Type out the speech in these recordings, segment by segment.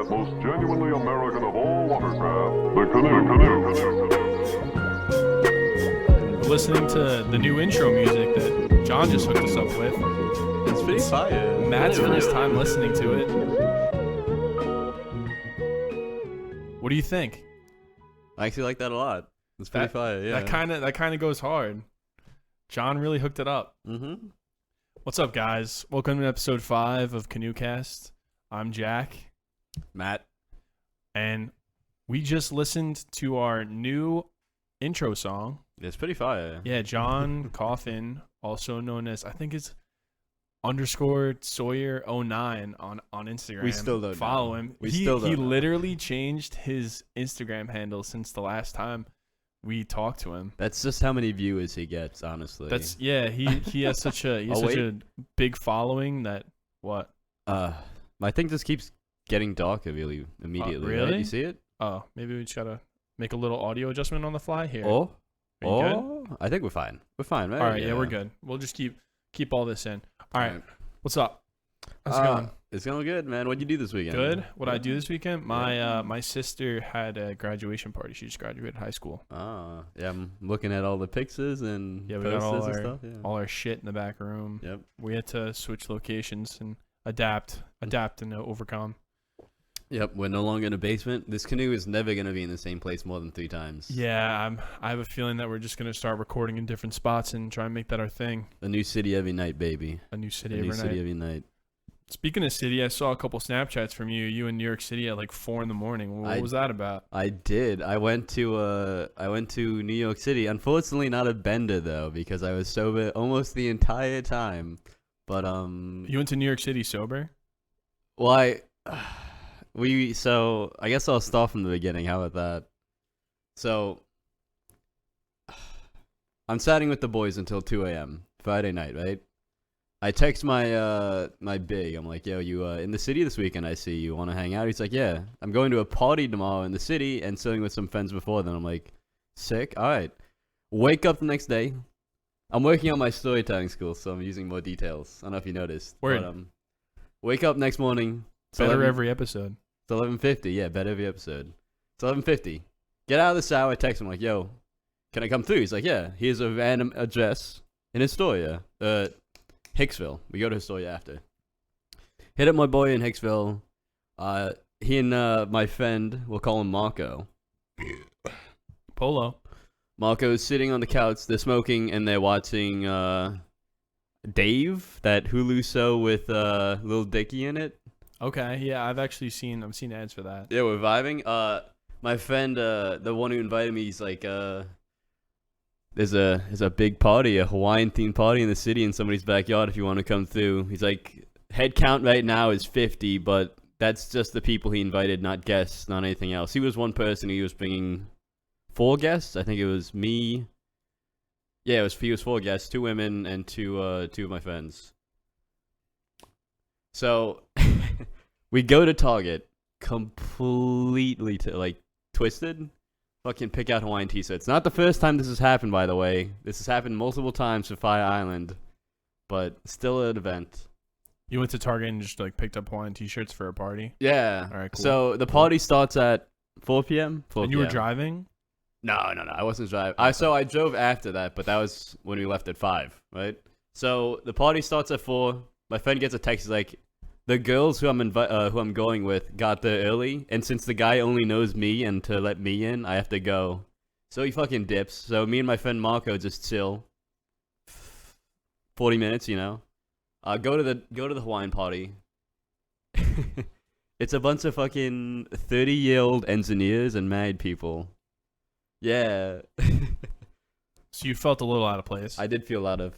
most genuinely American of all watercraft, the canoe. We're listening to the new intro music that John just hooked us up with. It's pretty fire. Matt's first time listening to it. What do you think? I actually like that a lot. It's pretty fire, yeah. That kind of goes hard. John really hooked it up. Mm-hmm. What's up, guys? Welcome to episode 5 of Canoecast. I'm Jack. Matt. And we just listened to our new intro song. It's pretty fire. Yeah, John Coffin, also known as, I think it's _Sawyer09 on Instagram. We still don't follow know. him. He literally changed his Instagram handle since the last time we talked to him. That's just how many viewers he gets, honestly. He has such a big following that what? I think this keeps getting darker really immediately. Really? Right? You see it? Oh, maybe we just gotta make a little audio adjustment on the fly here. Oh, Are you good? I think we're fine. We're fine, right? All right, yeah, we're good. We'll just keep all this in. All right. What's up? How's it going? It's going good, man. What'd you do this weekend? Good. What I do this weekend? My sister had a graduation party. She just graduated high school. Yeah. I'm looking at all the pictures and we got posters and stuff. Yeah. all our shit in the back room. Yep. We had to switch locations and adapt and overcome. Yep. We're no longer in a basement. This canoe is never gonna be in the same place more than 3 times. Yeah. I have a feeling that we're just gonna start recording in different spots and try and make that our thing. A new city every night, baby. A new city every night. Speaking of city, I saw a couple Snapchats from you. You in New York City at like 4 a.m. What was that about? I did. I went to New York City. Unfortunately, not a bender though, because I was sober almost the entire time. But You went to New York City sober? Well, so I guess I'll start from the beginning. How about that? So I'm chatting with the boys until 2 a.m. Friday night, right? I text my big. I'm like, yo, you in the city this weekend? I see you want to hang out. He's like, yeah, I'm going to a party tomorrow in the city and sitting with some friends before then. I'm like, sick. All right. Wake up the next day. I'm working on my storytelling skills, so I'm using more details. I don't know if you noticed. Word. But, wake up next morning. Better every episode. It's 11:50. Yeah, better every episode. It's 11:50. Get out of the shower. Text him like, yo, can I come through? He's like, yeah. Here's a random address in Astoria. Hicksville. We go to Astoria after. Hit up my boy in Hicksville. He and my friend, we'll call him Marco. Polo. Marco's sitting on the couch. They're smoking and they're watching Dave, that Hulu show with Lil Dicky in it. Okay, yeah, I've seen ads for that. Yeah, we're vibing. My friend, the one who invited me, he's like, there's a big party, a Hawaiian themed party in the city in somebody's backyard if you want to come through. He's like, head count right now is 50, but that's just the people he invited, not guests, not anything else. He was one person. He was bringing 4 guests. I think it was me. Yeah, he was 4 guests, 2 women and two of my friends. So we go to Target, completely twisted. Fucking pick out Hawaiian t-shirts. Not the first time this has happened, by the way. This has happened multiple times for Fire Island, but still an event. You went to Target and just picked up Hawaiian t-shirts for a party? Yeah. All right, cool. So the party starts at 4 p.m. And you were driving? No. I wasn't driving. I drove after that, but that was when we left at 5, right? So the party starts at 4. My friend gets a text. He's like, the girls who I'm going with got there early, and since the guy only knows me and to let me in, I have to go. So he fucking dips. So me and my friend Marco just chill. 40 minutes, you know. Go to the Hawaiian party. It's a bunch of fucking 30-year-old engineers and married people. Yeah. So you felt a little out of place. I did feel out of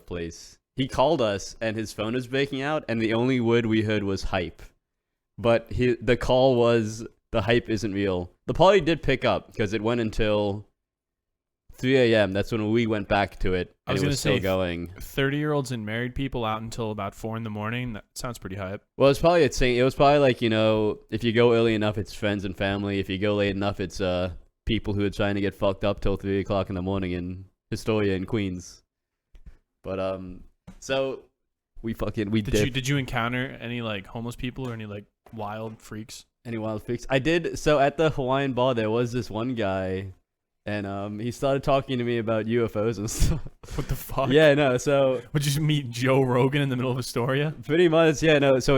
place. He called us, and his phone was breaking out, and the only word we heard was hype. But the call was, the hype isn't real. The party did pick up, because it went until 3 a.m. That's when we went back to it, and it was still going. 30-year-olds and married people out until about 4 a.m. That sounds pretty hype. Well, it was probably like, you know, if you go early enough, it's friends and family. If you go late enough, it's people who are trying to get fucked up till 3 o'clock in the morning in Astoria and Queens. But, so we Did dipped. you encounter any like homeless people or any like wild freaks? Any wild freaks? I did. So at the Hawaiian bar, there was this one guy, and he started talking to me about UFOs and stuff. What the fuck? Yeah, no. So Would you just meet Joe Rogan in the middle of Astoria? pretty much, yeah, no. So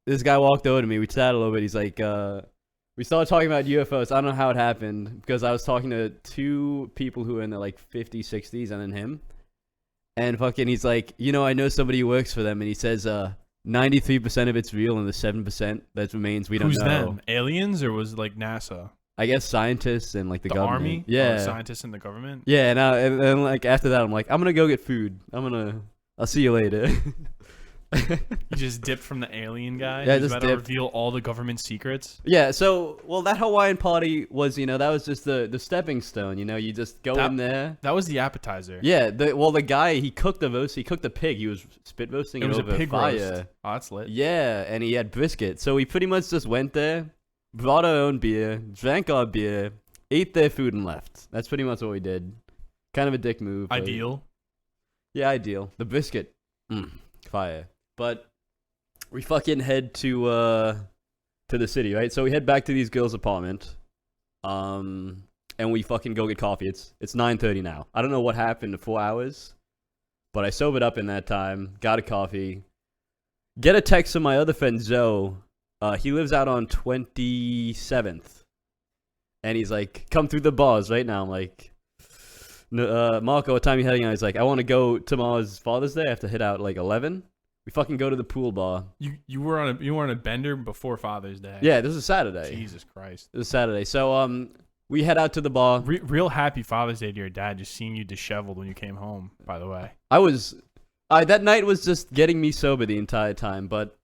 this guy walked over to me. We chatted a little bit. He's like, we started talking about UFOs. I don't know how it happened because I was talking to two people who were in their like 50s, 60s, and then him. And fucking, he's like, I know somebody who works for them, and he says, 93% of it's real, and the 7% that remains we don't Who's know. them? Aliens or was it like NASA? I guess scientists and like the The government. army? Yeah, Oh, scientists in the government? yeah. And like after that, I'm like, I'm gonna go get food. I'll see you later. You just dipped from the alien guy? Yeah, He's just about to dipped. reveal all the government secrets? Yeah. So, well, that Hawaiian party was, that was just the stepping stone. You just go in there. That was the appetizer. Yeah. The guy, he cooked the roast. He cooked the pig. He was spit roasting It it was a over pig fire. roast. Oh, that's lit. Yeah, and he had brisket. So we pretty much just went there, brought our own beer, drank our beer, ate their food, and left. That's pretty much what we did. Kind of a dick move. but- Ideal. Yeah, ideal. The brisket, fire. But we fucking head to the city, right? So we head back to these girls' apartment, and we fucking go get coffee. It's 9:30 now. I don't know what happened in 4 hours, but I sobered up in that time. Got a coffee. Get a text from my other friend Zoe. He lives out on 27th, and he's like, "Come through the bars right now." I'm like, no, Marco, what time are you heading out? He's like, I want to go tomorrow's Father's Day. I have to hit out like 11. We fucking go to the pool bar. You were on a bender before Father's Day. Yeah, this is Saturday. Jesus Christ. This is Saturday. So we head out to the bar. Real happy Father's Day to your dad, just seeing you disheveled when you came home, by the way. That night was just getting me sober the entire time. But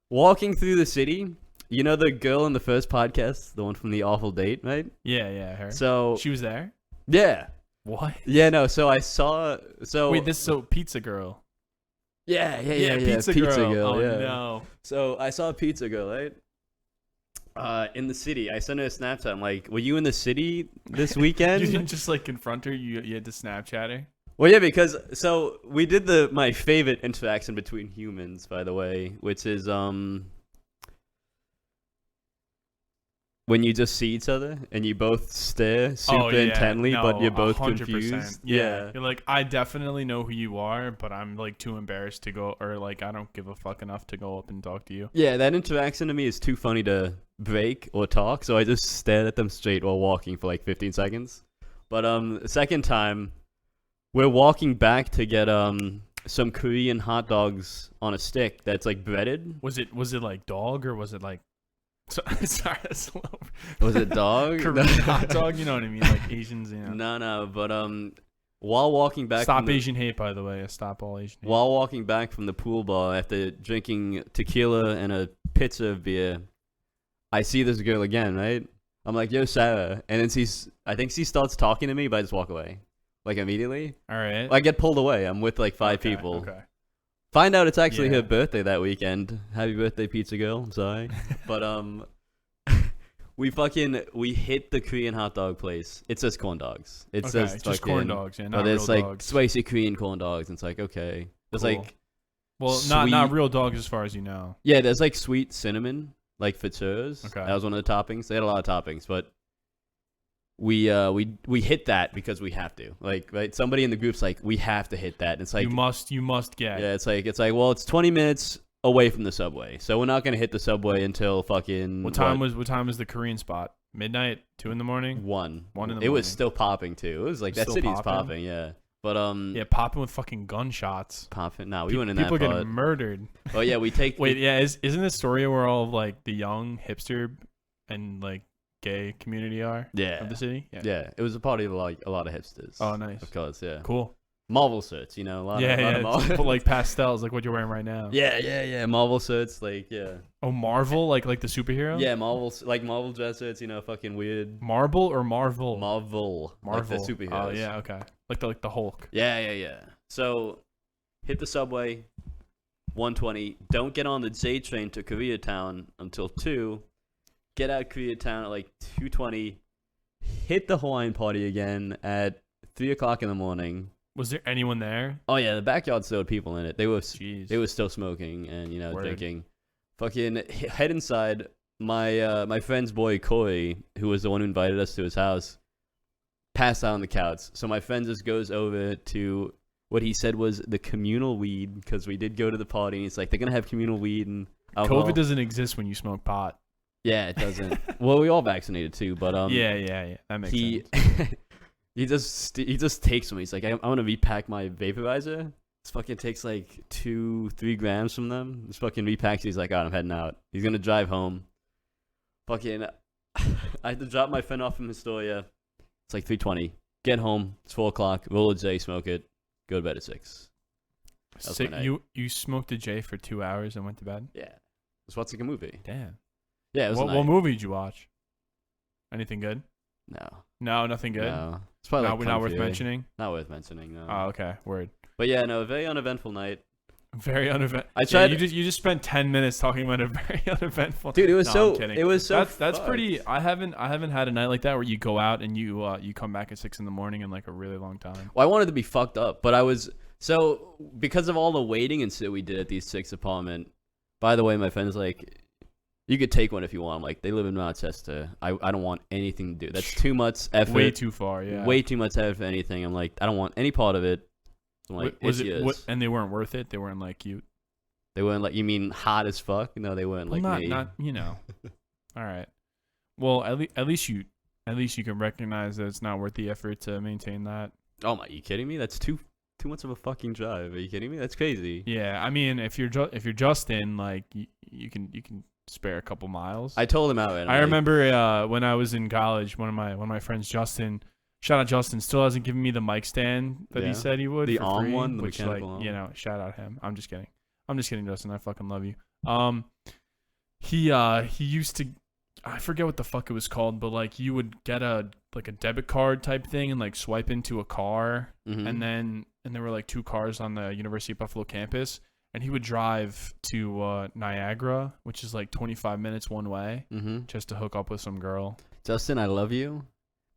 walking through the city, the girl in the first podcast, the one from the awful date, right? Yeah, her. So She was there? yeah. What? Yeah, no. So I saw. So Wait, Pizza Girl. Yeah. Pizza Girl. Oh, yeah. no. So I saw Pizza Girl, right? In the city. I sent her a Snapchat. I'm like, were you in the city this weekend? You didn't just like confront her. You had to Snapchat her. Well, yeah, because so we did my favorite interaction between humans, by the way, which is when you just see each other and you both stare super intently, but you're both 100%. confused. Yeah. You're like, I definitely know who you are, but I'm like too embarrassed to go, or like I don't give a fuck enough to go up and talk to you. Yeah, that interaction to me is too funny to break or talk, so I just stared at them straight while walking for like 15 seconds. But the second time, we're walking back to get some Korean hot dogs on a stick that's like breaded. Was it like dog or was it like? Sorry, that's a little... Was it dog? Korean hot dog, you know what I mean? Like Asians, No, but while walking back, stop Asian hate, by the way. Stop all Asian hate. While walking back from the pool bar after drinking tequila and a pizza of beer, I see this girl again, right? I'm like, yo, Sarah, and then I think she starts talking to me, but I just walk away, like immediately. All right. I get pulled away. I'm with like five people. Okay. Find out it's actually her birthday that weekend. Happy birthday, Pizza Girl. I'm sorry. But we hit the Korean hot dog place. It's just corn dogs. It's just corn dogs, yeah, not but it's real like dogs. spicy Korean corn dogs. And it's like, okay. There's Cool. like Well, sweet, not real dogs as far as you know. Yeah, there's like sweet cinnamon, like fritters. Okay. That was one of the toppings. They had a lot of toppings, but we hit that because we have to. Like, right? Somebody in the group's like, we have to hit that. And it's like You must get. yeah, it's like well, it's 20 minutes away from the subway, so we're not gonna hit the subway until fucking What time was the Korean spot? Midnight, 2 in the morning. 1 1 in the It was morning. still popping too. It was like that Still city's popping? popping, yeah. But Yeah, popping with fucking gunshots. popping. No, we went in that People part. getting murdered. Oh yeah, we take. Wait, yeah, isn't this story where all of like the young hipster and like gay community are Yeah. of the city? Yeah, it was a party of like a lot of hipsters. Oh, nice. Of course, yeah. Cool. Marvel shirts, a lot Yeah, of Marvel. but like pastels, like what you're wearing right now. yeah. Marvel shirts, like yeah. Oh, Marvel, like the superhero. Yeah, Marvel dress shirts, fucking weird. Marble or Marvel? Marvel. Like the superheroes. Oh yeah, okay. Like the Hulk. Yeah. So, hit the subway, 1:20. Don't get on the J train to Koreatown until 2. Get out of Koreatown at like 2:20. Hit the Hawaiian party again at 3 o'clock in the morning. Was there anyone there? Oh yeah, the backyard still had people in it. They were Jeez. still smoking and Word. drinking. Fucking head inside. My friend's boy Coy, who was the one who invited us to his house, passed out on the couch. So my friend just goes over to what he said was the communal weed, because we did go to the party, and he's like, they're gonna have communal weed and alcohol. COVID doesn't exist when you smoke pot. Yeah, it doesn't. Well, we all vaccinated too, but Yeah. That makes sense. he just takes them. He's like, I'm gonna repack my vaporizer. This fucking takes like 2-3 grams from them. This fucking repacks. He's like, I'm heading out. He's gonna drive home. Fucking, I had to drop my friend off from Astoria. It's like 3:20. Get home. It's 4 o'clock. Roll a J, smoke it. Go to bed at 6. So you smoked a J for 2 hours and went to bed? Yeah. Just watching a movie. Damn. Yeah, it was What movie did you watch? Anything good? No, nothing good. No. It's probably not worth mentioning. Not worth mentioning. No. Oh, okay. Word. But yeah, no, very uneventful night. Very uneventful. I tried. You just spent 10 minutes talking about a very uneventful. Dude, it was I'm kidding. It was so. That's pretty. I haven't had a night like that where you go out and you come back at 6 a.m. in like a really long time. Well, I wanted to be fucked up, but I was because of all the waiting and shit we did at these 6 apartment. By the way, my friend's like, you could take one if you want. I'm like, they live in Rochester. I don't want anything to do. That's too much effort. Way too far. Yeah. Way too much effort for anything. I'm like, I don't want any part of it. I'm like, was it? And they weren't worth it. They weren't like cute. They weren't like, you mean hot as fuck? No, they weren't like me. Not All right. Well, at least you can recognize that it's not worth the effort to maintain that. Oh my, you kidding me? That's too much of a fucking drive. Are you kidding me? That's crazy. Yeah, I mean, if you're Justin, like you can spare a couple miles. I told him out. I remember when I was in college, one of my friends, Justin. Shout out Justin, still hasn't given me the mic stand that he said he would. The for arm free, one, the which mechanical like arm. shout out him. I'm just kidding, Justin. I fucking love you. He used to, I forget what the fuck it was called, but like you would get a debit card type thing and like swipe into a car, and there were like 2 cars on the University of Buffalo campus, and he would drive to Niagara, which is like 25 minutes one way, just to hook up with some girl. Justin, I love you.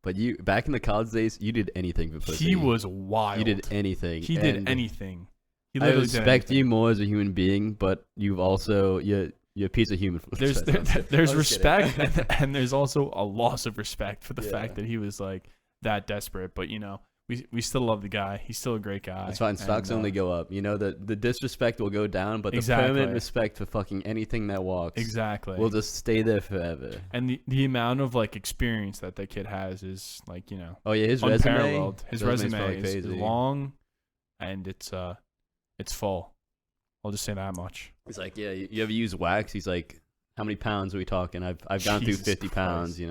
But you, back in the college days, you did anything for pussy. He was wild. You did anything. He did anything. He I literally respect did you more as a human being, but you've also you're a piece of human. There's respect, and there's also a loss of respect for the fact that he was like that desperate. But we still love the guy. He's still a great guy. It's fine. Stocks only go up. The disrespect will go down, but the permanent respect for fucking anything that walks will just stay there forever. And the amount of like experience that kid has is like oh yeah, his unparalleled. His resume is long, and it's full. I'll just say that much. He's like, yeah, you ever use wax? He's like, how many pounds are we talking? I've gone through 50 pounds.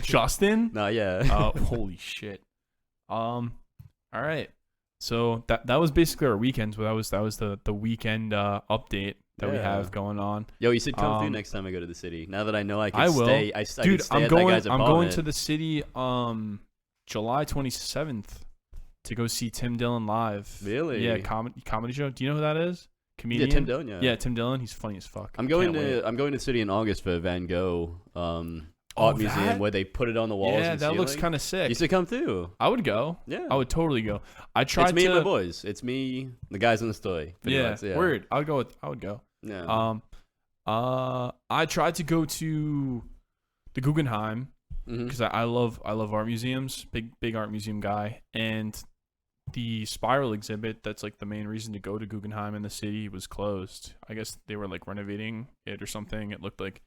Justin? No, yeah. Holy shit. All right. So that was basically our weekends. But that was the weekend update that we have going on. Yo, you should come through next time I go to the city. Now that I know I can stay, I Dude, can stay at that guy's apartment. I'm going to the city July 27th to go see Tim Dillon live. Really? Yeah, comedy show. Do you know who that is? Comedian. Yeah, Tim Dillon. Yeah, Tim Dillon. He's funny as fuck. I'm going to the city in August for Van Gogh art museum where they put it on the walls. Yeah, that looks kind of sick. You should come through. I would go. Yeah, I would totally go. It's me and my boys. It's me, the guys in the story. Yeah, word. I would go. Yeah. I tried to go to the Guggenheim because I love art museums. Big art museum guy. And the Spiral exhibit, that's like the main reason to go to Guggenheim in the city, was closed. I guess they were like renovating it or something. It looked like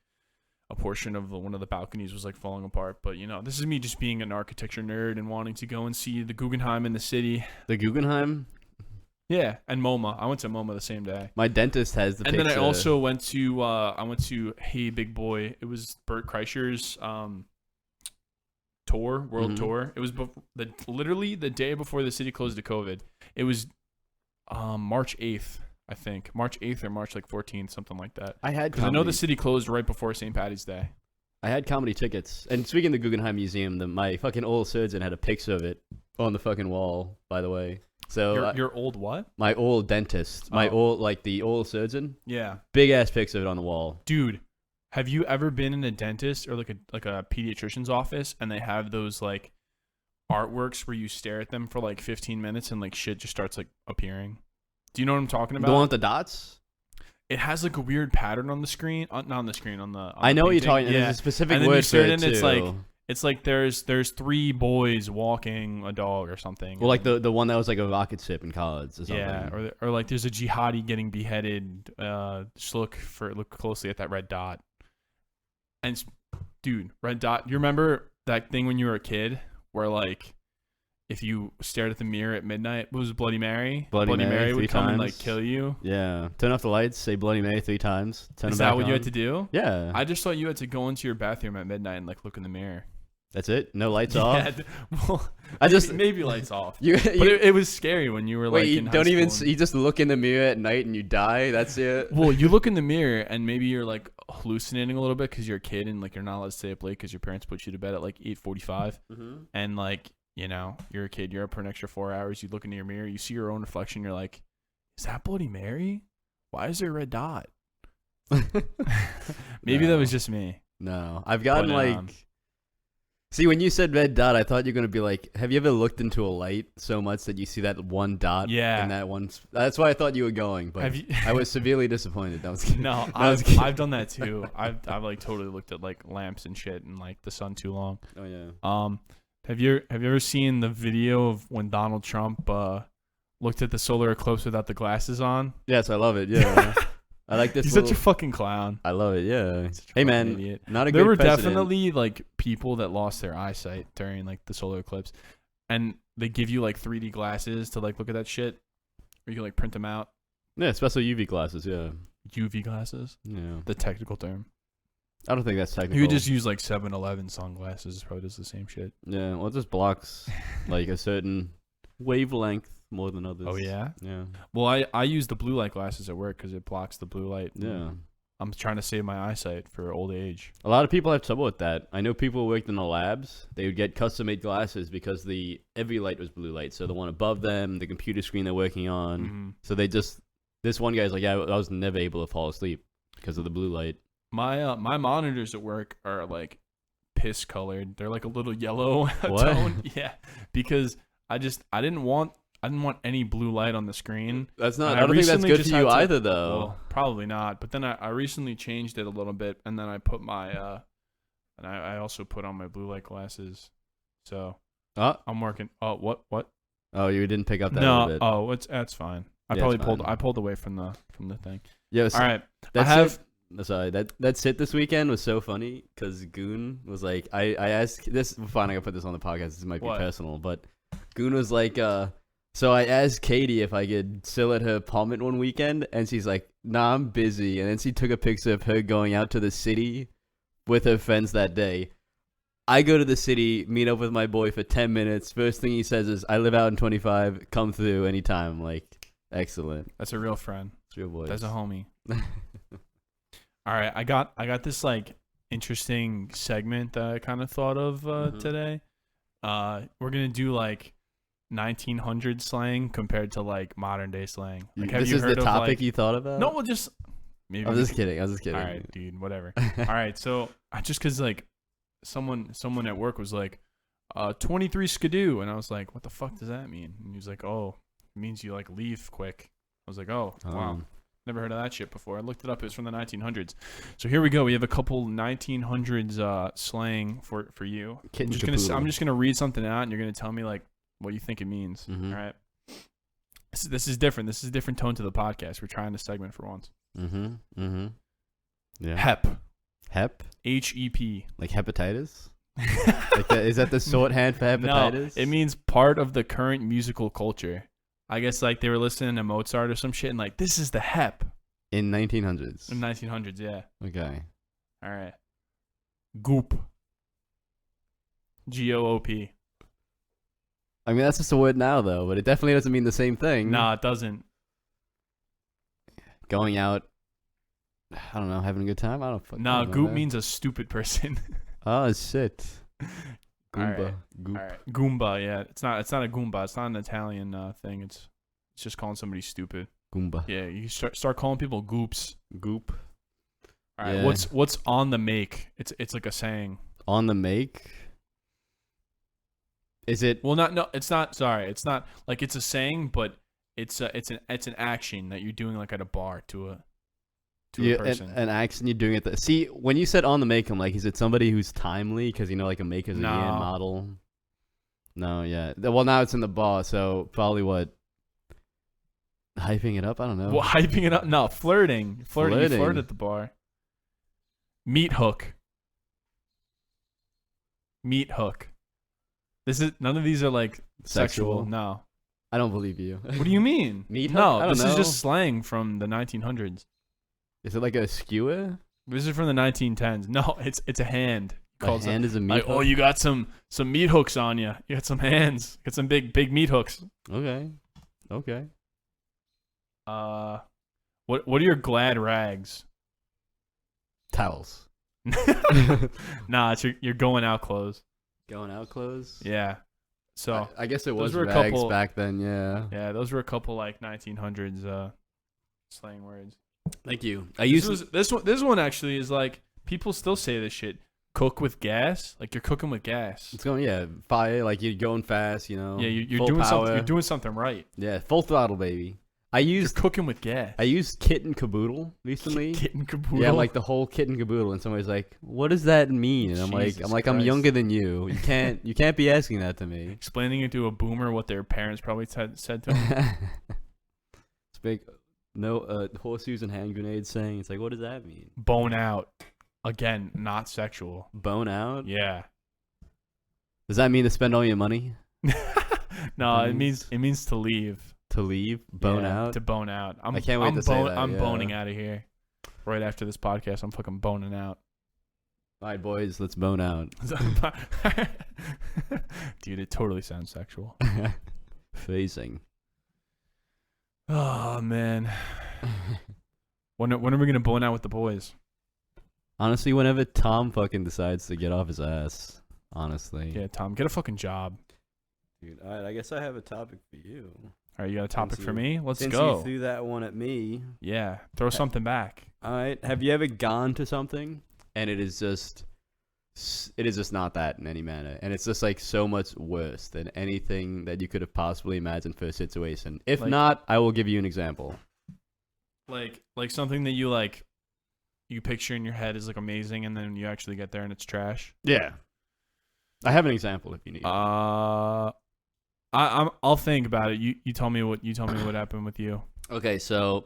a portion of one of the balconies was like falling apart. But this is me just being an architecture nerd and wanting to go and see the Guggenheim in the city. The Guggenheim? Yeah, and MoMA. I went to MoMA the same day. My dentist has the picture. And then I also went to Hey Big Boy. It was Bert Kreischer's world tour. It was literally the day before the city closed to COVID. It was March 8th, I think. March 8th or March 14th, something like that. Because I know the city closed right before St. Patty's Day. I had comedy tickets. And speaking of the Guggenheim Museum, my fucking old surgeon had a picture of it on the fucking wall, by the way. So your old what? My old dentist. My old, the old surgeon. Yeah. Big ass picture of it on the wall. Dude, have you ever been in a dentist or like a pediatrician's office and they have those like artworks where you stare at them for like 15 minutes and like shit just starts like appearing. Do you know what I'm talking about? The one with the dots? It has like a weird pattern on the screen. Not on the screen, on the I know what you're talking. Yeah. There's a specific And then you word for stare it at too. and it's like there's 3 boys walking a dog or something. Well, like the one that was like a rocket ship in college or something. Yeah, or like there's a jihadi getting beheaded. Just look closely at that red dot. And dude, red dot. You remember that thing when you were a kid where like if you stared at the mirror at midnight, what was it, Bloody Mary? Bloody Mary would come times. and like kill you. Yeah. Turn off the lights. Say Bloody Mary 3 times. Turn Is them that back what on. you had to do? Yeah. I just thought you had to go into your bathroom at midnight and like look in the mirror. That's it. No lights off. Yeah, well, I just maybe lights off. you. But it was scary when you were Wait, like you in high don't even. school You just look in the mirror at night and you die. That's it. Well, you look in the mirror and maybe you're like hallucinating a little bit because you're a kid and like you're not allowed to stay up late because your parents put you to bed at like 8:45, and like you're a kid, you're up for an extra 4 hours. You look into your mirror, you see your own reflection, you're like, is that Bloody Mary? Why is there a red dot? Maybe that was just me. No, I've gotten But, like. See, when you said red dot, I thought you were gonna be like, have you ever looked into a light so much that you see that one dot? Yeah. In that one. That's why I thought you were going, but Have you- I was severely disappointed. That was kidding. No, I was kidding. I've done that too. I've like totally looked at like lamps and shit and like the sun too long. Oh yeah. Have you ever seen the video of when Donald Trump looked at the solar eclipse without the glasses on? Yes, I love it. Yeah. I like this. He's such a fucking clown. I love it. Yeah. Such a Hey fucking man, idiot. not a There good were president. definitely like people that lost their eyesight during like the solar eclipse, and they give you like 3D glasses to like look at that shit, or you can like print them out. Yeah, special UV glasses. Yeah. UV glasses, Yeah. the technical term. I don't think that's technical. You could just use like 7-Eleven sunglasses. It probably does the same shit. Yeah. Well, it just blocks like a certain wavelength more than others. Oh yeah. Yeah. Well, I use the blue light glasses at work because it blocks the blue light. Yeah. I'm trying to save my eyesight for old age. A lot of people have trouble with that. I know people who worked in the labs. They would get custom-made glasses because every light was blue light. So the one above them, the computer screen they're working on. Mm-hmm. So this one guy's like, yeah, I was never able to fall asleep because of the blue light. My monitors at work are like piss colored. They're like a little yellow What? tone. Yeah, because I didn't want any blue light on the screen. That's not. And I don't think that's recently good just for had you to- either, though. Well, probably not. But then I recently changed it a little bit, and then I put my and I also put on my blue light glasses. So I'm working. Oh, what? Oh, you didn't pick up that No. little bit. Oh, that's fine. I Yeah, probably it's pulled. fine. I pulled away from the thing. Yeah. So All right. That's I have. Sorry, that sit this weekend was so funny because Goon was like, I asked this. Fine, I gotta put this on the podcast. This might be What? personal, but Goon was like, so I asked Katie if I could still let her palm it one weekend, and she's like, nah, I'm busy. And then she took a picture of her going out to the city with her friends that day. I go to the city, meet up with my boy for 10 minutes. First thing he says is, I live out in 25. Come through anytime. I'm like, excellent. That's a real friend. It's your boy. That's a homie. All right, I got this like interesting segment that I kind of thought of today. We're gonna do like 1900 slang compared to like modern day slang. Like, have This you is heard the of, topic like, you thought about? No, we'll just maybe. I'm just kidding. All right, dude. Whatever. All right, so just because like someone at work was like, 23 skidoo, and I was like, what the fuck does that mean? And he was like, oh, it means you like leave quick. I was like, oh wow. Never heard of that shit before. I looked it up. It was from the 1900s. So here we go. We have a couple 1900s slang for you. I'm just gonna read something out, and you're gonna tell me like what you think it means. Mhm. All right. This is different. This is a different tone to the podcast. We're trying to segment for once. Yeah. Hep. Hep? HEP. Like hepatitis? Like that, is that the shorthand for hepatitis? No, it means part of the current musical culture. I guess like they were listening to Mozart or some shit, and like this is the hep in 1900s. in 1900s. Yeah. Okay. All right. Goop. GOOP. I mean, that's just a word now, though, but it definitely doesn't mean the same thing. Nah, it doesn't. Going out, I don't know, having a good time? I don't fucking know. Nah, goop man. means a stupid person. Oh, shit. All Goomba. right. Goop. All right. Goomba, yeah. It's not a Goomba. It's not an Italian thing. It's just calling somebody stupid. Goomba. Yeah, you start calling people goops. Goop. All right. Yeah. What's on the make? It's like a saying. On the make? Is it? Well, no, it's not. Sorry, it's not like it's a saying, but it's an action that you're doing like at a bar to a person. An accent you're doing it. See, when you said on the make, I'm like, is it somebody who's timely? Because like a maker's a No. model. No, yeah. Well, now it's in the bar, so probably what? Hyping it up? I don't know. Well, hyping it up? No, flirting. You flirt at the bar. Meat hook. Meat hook. None of these are like sexual. No. I don't believe you. What do you mean? Meat hook? No, I don't this is know. just slang from the 1900s. Is it like a skewer? This is from the 1910s. No, it's a hand. A hand is a meat like, hook? oh, you got some meat hooks on you. You got some hands. Got some big meat hooks. Okay. What are your glad rags? Towels. Nah, it's your going out clothes. Going out clothes? Yeah. So I guess it those was were a rags couple- back then, yeah. yeah, those were a couple like 1900s slang words. Thank you. This one actually is like people still say this shit. Cook with gas, like you're cooking with gas. It's going, fire, like you're going fast, Yeah, you're full doing power. something. You're doing something right. Yeah, full throttle, baby. You're cooking with gas. I used kit and caboodle recently. Kit and caboodle. Yeah, like the whole kit and caboodle, and somebody's like, "What does that mean?" And I'm Jesus like, "I'm Christ. younger than you. You can't be asking that to me." Explaining it to a boomer what their parents probably said to them. It's big. No horseshoes and hand grenades saying. It's like, what does that mean? Bone out. Again, not sexual. Bone out? Yeah. Does that mean to spend all your money? No, it means to leave. To leave? Bone Yeah, out? to bone out. I can't wait to say that. I'm yeah. boning out of here. Right after this podcast, I'm fucking boning out. All right, boys, let's bone out. Dude, it totally sounds sexual. Phasing. Oh man. When are we gonna bone out with the boys? Honestly, whenever Tom fucking decides to get off his ass. Honestly. Yeah, Tom, get a fucking job. Dude, all right, I guess I have a topic for you. All right, you got a topic Since for you- me? Let's Since go. you threw that one at me. Yeah, throw something back. All right. Have you ever gone to something and it is just not that in any manner, and it's just like so much worse than anything that you could have possibly imagined for a situation? If Like- not, I will give you an example. Like something that you picture in your head is like amazing, and then you actually get there and it's trash. Yeah. I have an example if you need. I'll think about it. You tell me what happened with you. Okay, so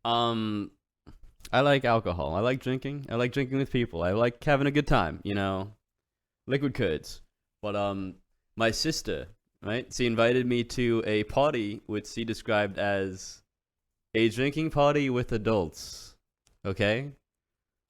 I like alcohol. I like drinking. I like drinking with people. I like having a good time, liquid courage. But my sister, right? She invited me to a party which she described as a drinking party with adults. Okay?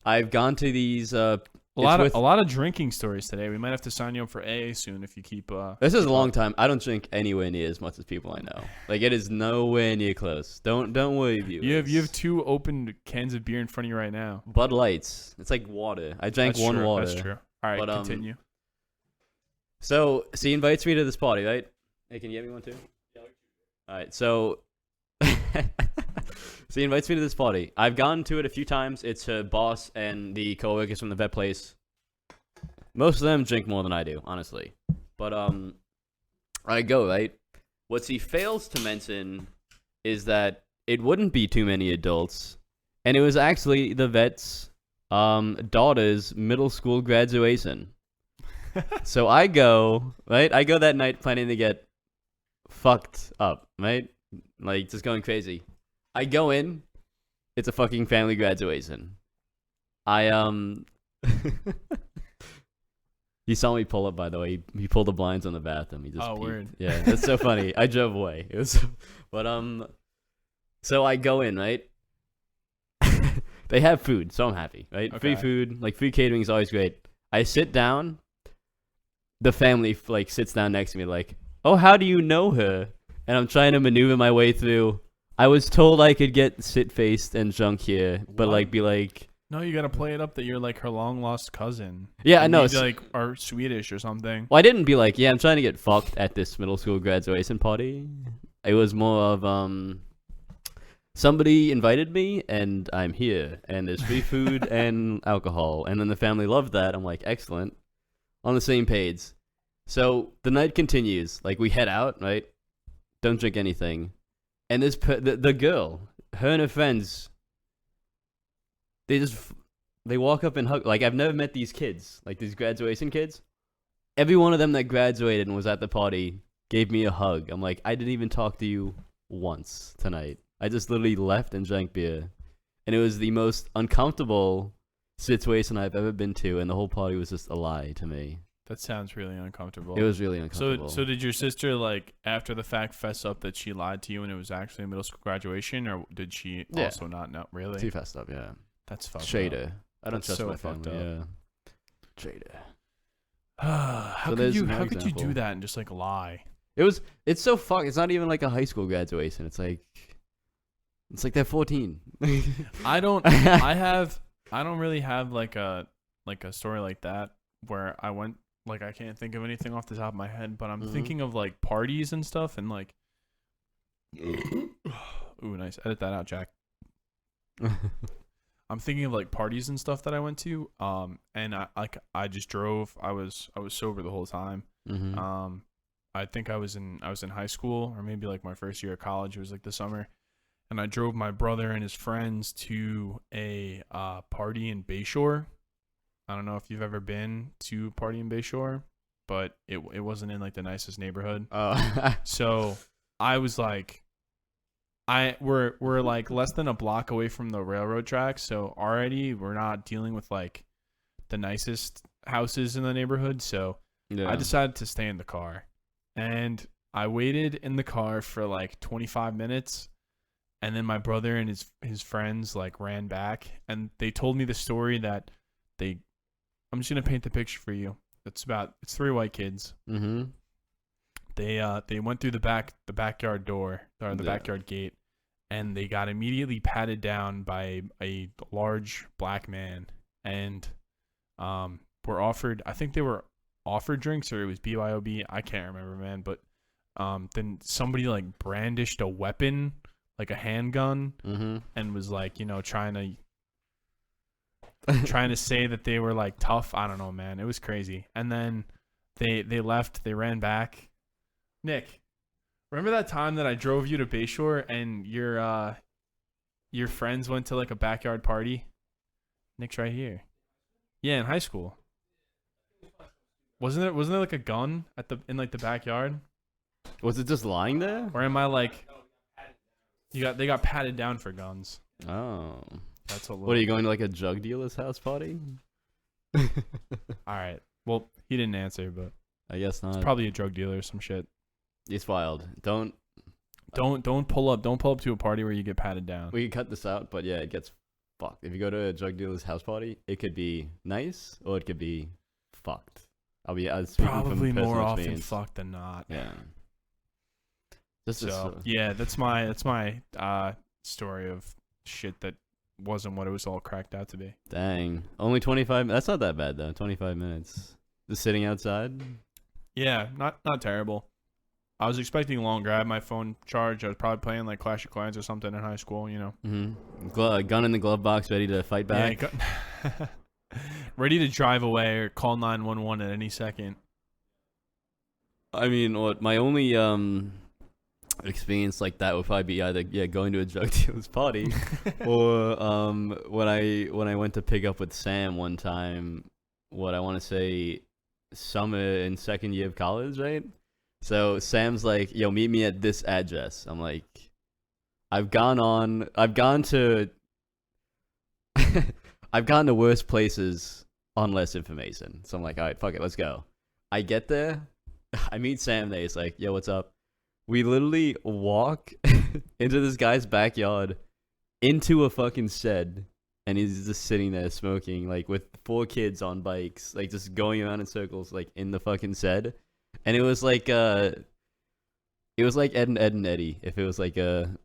I've gone to these A lot of drinking stories today. We might have to sign you up for AA soon if you keep. This is a long time. I don't drink anywhere near as much as people I know. Like, it is nowhere near close. Don't worry, viewers. You have 2 open cans of beer in front of you right now. Bud Lights. It's like water. I drank That's one true. water. That's true. All right, But, continue. So she invites me to this party, right? Hey, can you get me one too? All right, so she invites me to this party. I've gone to it a few times. It's her boss and the coworkers from the vet place. Most of them drink more than I do, honestly. But I go, right? What she fails to mention is that it wouldn't be too many adults, and it was actually the vet's daughter's middle school graduation. So I go, right? I go that night planning to get fucked up, right? Like, just going crazy. I go in. It's a fucking family graduation. He saw me pull up, by the way. He pulled the blinds on the bathroom. He just peeked. Word. Yeah, that's so funny. I drove away. It was, but so I go in, right? They have food, so I'm happy, right? Okay. Free food, like free catering is always great. I sit down. The family like sits down next to me, like, "Oh, how do you know her?" And I'm trying to maneuver my way through. I was told I could get sit-faced and drunk here, but What? like be like, No, you gotta play it up that you're like her long lost cousin. yeah, I know. You like are Swedish or something. Well, I didn't be like, yeah, I'm trying to get fucked at this middle school graduation party. It was more of somebody invited me and I'm here and there's free food and alcohol, and then the family loved that. I'm like, excellent, on the same page. So the night continues. Like, we head out, right? Don't drink anything. And the girl, her and her friends, they walk up and hug. Like, I've never met these kids, like these graduation kids. Every one of them that graduated and was at the party gave me a hug. I'm like, I didn't even talk to you once tonight. I just literally left and drank beer. And it was the most uncomfortable situation I've ever been to, and the whole party was just a lie to me. That sounds really uncomfortable. It was really uncomfortable. So did your sister, like, after the fact, fess up that she lied to you and it was actually a middle school graduation, or did she also not know? Really? She fessed up, yeah. That's fucked Trader. up. I don't trust so my fucked family, up. yeah. Trader. How could you do that and just, like, lie? It's so fucked. It's not even like a high school graduation. It's like they're 14. I don't really have like a story like that where I went, like, I can't think of anything off the top of my head, but I'm thinking of, like, parties and stuff, and, like, ooh, nice. Edit that out, Jack. I'm thinking of, like, parties and stuff that I went to, and I just drove. I was sober the whole time. I think I was in high school, or maybe like my first year of college. It was like the summer, and I drove my brother and his friends to a party in Bayshore. I don't know if you've ever been to a party in Bayshore, but it wasn't in, like, the nicest neighborhood. So I was like, we're like less than a block away from the railroad tracks, so already we're not dealing with, like, the nicest houses in the neighborhood. So I decided to stay in the car. And I waited in the car for like 25 minutes, and then my brother and his friends, like, ran back, and they told me the story that I'm just gonna paint the picture for you. It's 3 white kids. They went through the backyard door, or the backyard gate, and they got immediately patted down by a large black man, and were offered, I think they were offered drinks, or it was BYOB, I can't remember, man, but then somebody, like, brandished a weapon, like a handgun, and was, like, you know, trying to say that they were, like, tough. I don't know, man. It was crazy. And then they left. They ran back. Nick, remember that time that I drove you to Bayshore and your friends went to, like, a backyard party? Nick's right here. Yeah, in high school. Wasn't there like a gun in like the backyard? Was it just lying there? Or am I like, they got patted down for guns? Oh, that's a little. What, are you going to, like, a drug dealer's house party? All right. Well, he didn't answer, but I guess not. It's probably a drug dealer or some shit. It's wild. Don't pull up to a party where you get patted down. We can cut this out, but yeah, it gets fucked. If you go to a drug dealer's house party, it could be nice or it could be fucked. Probably more often fucked than not. Yeah. Yeah, that's my story of shit that wasn't what it was all cracked out to be. Dang. Only 25 minutes. That's not that bad, though. 25 minutes. Just sitting outside? Yeah, not terrible. I was expecting longer. I had my phone charged. I was probably playing, like, Clash of Clans or something in high school, you know. Gun in the glove box, ready to fight back. Yeah, ready to drive away or call 911 at any second. I mean, my only experience like that would probably be either going to a drug dealer's party or when I went to pick up with Sam one time. What I want to say, summer in second year of college, right? So Sam's like, "Yo, meet me at this address." I'm like, I've gone to worse places on less information. So I'm like, all right, fuck it, let's go. I get there, I meet Sam there. He's like, "Yo, what's up?" We literally walk into this guy's backyard, into a fucking shed, and he's just sitting there smoking, like, with 4 kids on bikes, like, just going around in circles, like, in the fucking shed. And it was like Ed and Eddie, if it was like a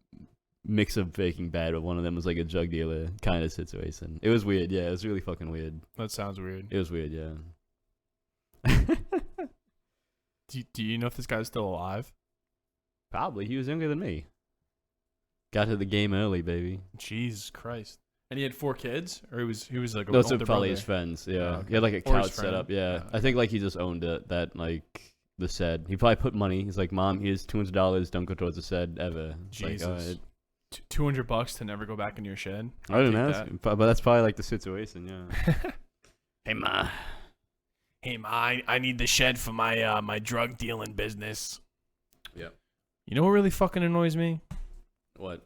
mix of Breaking Bad, but one of them was like a drug dealer kind of situation. It was weird, yeah. It was really fucking weird. That sounds weird. It was weird, yeah. Do you know if this guy's still alive? Probably. He was younger than me. Got to the game early, baby. Jesus Christ. And he had 4 kids, or he was like a Those are older probably brother? his friends. Yeah, Oh, okay. he had like a Or his couch set friend. up. Yeah, Oh, I think like he just owned it. That like the shed. He probably put money. He's like, Mom, here's $200. Don't go towards the shed ever. It's like, all Jesus. right. $200 to never go back into your shed. I don't Take know, that. but that's probably like the situation. Yeah. Hey ma. Hey, Ma, I need the shed for my my drug dealing business. Yep. You know what really fucking annoys me? What?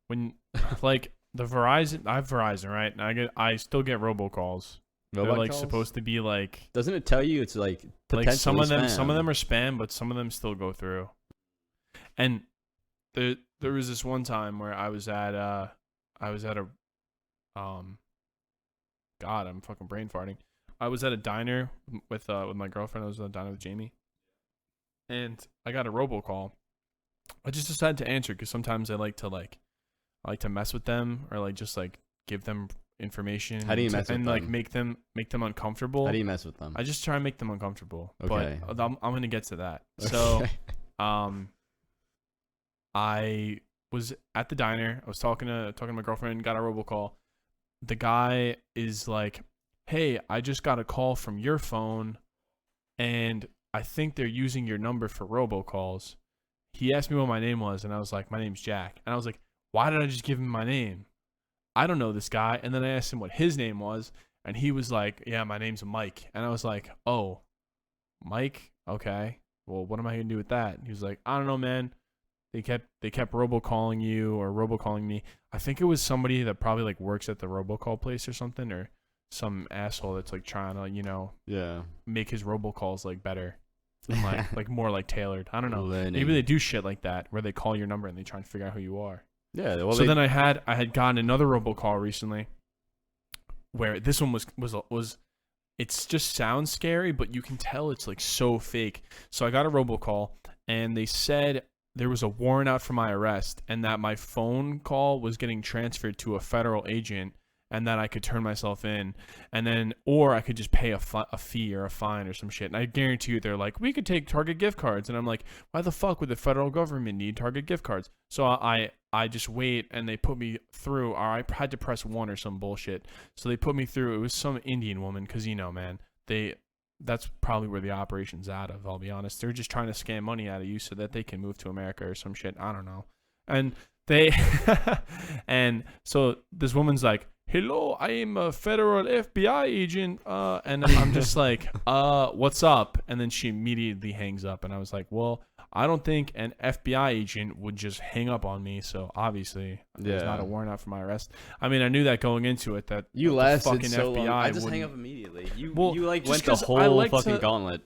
When like the Verizon, I have Verizon, right? And I still get robocalls. They're like supposed to be like Doesn't it tell you it's like some of them spam? are spam, but some of them still go through. And there was this one time where I was at a God, I'm fucking brain farting. I was at a diner with my girlfriend. I was at a diner with Jamie, and I got a robocall. I just decided to answer because sometimes I like to mess with them or like just like give them information. How do you mess with and them? like make them uncomfortable? How do you mess with them? I just try and make them uncomfortable. Okay. But I'm gonna get to that. So, I was at the diner. I was talking to my girlfriend. Got a robocall. The guy is like, "Hey, I just got a call from your phone, and I think they're using your number for robocalls." He asked me what my name was, and I was like, "My name's Jack." And I was like, "Why did I just give him my name? I don't know this guy." And then I asked him what his name was, and he was like, "Yeah, my name's Mike." And I was like, "Oh, Mike? Okay. Well, what am I gonna do with that?" And he was like, "I don't know, man. They kept robocalling you or robocalling me. I think it was somebody that probably like works at the robocall place or something, or some asshole that's like trying to, Yeah. make his robocalls like better and like more like tailored. I don't know. Learning. Maybe they do shit like that where they call your number and they try and figure out who you are." Yeah. Well, So then I had gotten another robocall recently where this one was it just sounds scary, but you can tell it's like so fake. So I got a robocall and they said there was a warrant out for my arrest and that my phone call was getting transferred to a federal agent and that I could turn myself in, and then or I could just pay a fee or a fine or some shit. And I guarantee you they're like, "We could take Target gift cards." And I'm like, "Why the fuck would the federal government need Target gift cards?" So I just wait and they put me through, or I had to press 1 or some bullshit. So they put me through. It was some Indian woman because, man, that's probably where the operation's out of, I'll be honest. They're just trying to scam money out of you so that they can move to America or some shit. I don't know. And and so this woman's like, "Hello, I am a federal FBI agent." And I'm just like, "What's up?" And then she immediately hangs up. And I was like, "Well, I don't think an FBI agent would just hang up on me. So obviously, there's not a warrant out for my arrest." I mean, I knew that going into it that you the lasted fucking so long. FBI I just hang wouldn't- up immediately. You Just went the 'cause I whole like fucking to- gauntlet.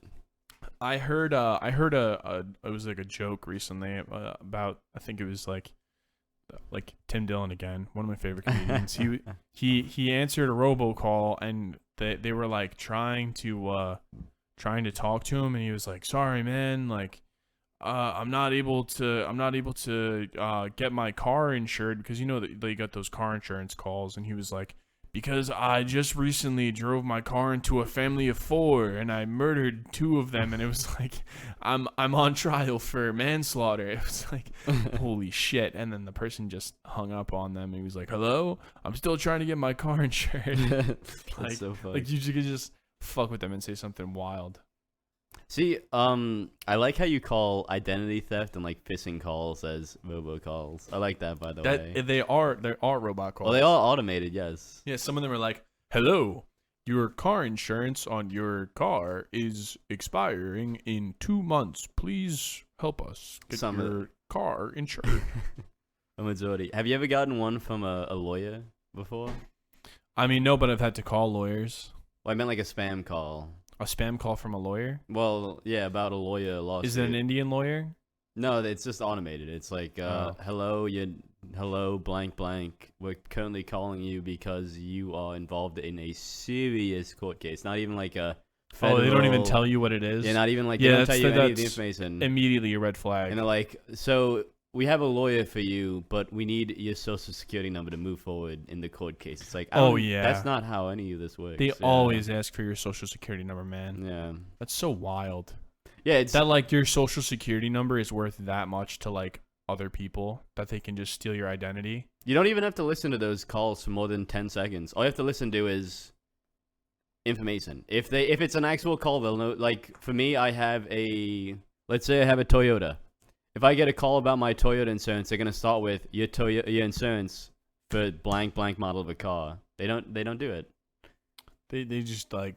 I heard it was like a joke recently about, I think it was like Tim Dillon again, one of my favorite comedians. he answered a robocall and they were like trying to talk to him, and he was like, "Sorry, man, like I'm not able to get my car insured," because they got those car insurance calls, and he was like, "Because I just recently drove my car into a family of 4 and I murdered 2 of them," and it was like, I'm on trial for manslaughter. It was like, holy shit. And then the person just hung up on them and he was like, "Hello, I'm still trying to get my car insured." That's so funny. Like you could just fuck with them and say something wild. See, I like how you call identity theft and like phishing calls as robocalls. I like that, by the way. There are robot calls. Well, they are automated, yes. Yeah, some of them are like, "Hello, your car insurance on your car is expiring in 2 months. Please help us get your car insured." A majority. Have you ever gotten one from a lawyer before? I mean, no, but I've had to call lawyers. Well, I meant like a spam call. A spam call from a lawyer? Well, yeah, about a lawyer lawsuit. Is it an Indian lawyer? No, it's just automated. It's like, hello, blank, blank. We're currently calling you because you are involved in a serious court case. Not even like a federal... Oh, they don't even tell you what it is? Yeah, not even like, they don't tell you any of the that's information. immediately a red flag. And they're like, "So we have a lawyer for you, but we need your social security number to move forward in the court case." It's like, that's not how any of this works. They always ask for your social security number, man. Yeah. That's so wild. Yeah, it's that like your social security number is worth that much to like other people that they can just steal your identity. You don't even have to listen to those calls for more than 10 seconds. All you have to listen to is information. If it's an actual call, they'll know. Like for me, let's say I have a Toyota. If I get a call about my Toyota insurance, they're gonna start with your insurance for blank model of a car. They don't do it. They just like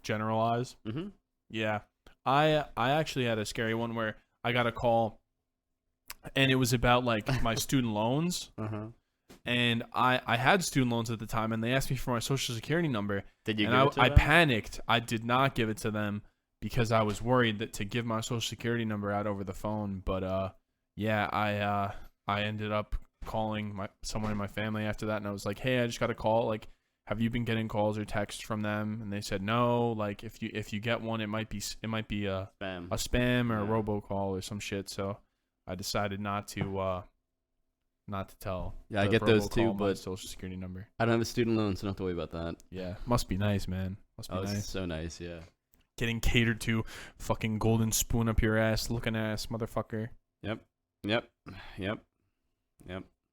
generalize. Mm-hmm. Yeah. I actually had a scary one where I got a call and it was about like my student loans. Uh-huh. And I had student loans at the time and they asked me for my social security number. Did you give it to them? I panicked. I did not give it to them because I was worried that to give my social security number out over the phone. But yeah, I ended up calling someone in my family after that and I was like, "Hey, I just got a call. Like, have you been getting calls or texts from them?" And they said no. Like if you get one, it might be a spam or a robocall or some shit. So I decided not to tell. Yeah, I get those too, but social security number. I don't have a student loan, so don't have to worry about that. Yeah, must be nice, man. Must be nice. It's so nice, yeah. Getting catered to, fucking golden spoon up your ass, looking ass, motherfucker. Yep.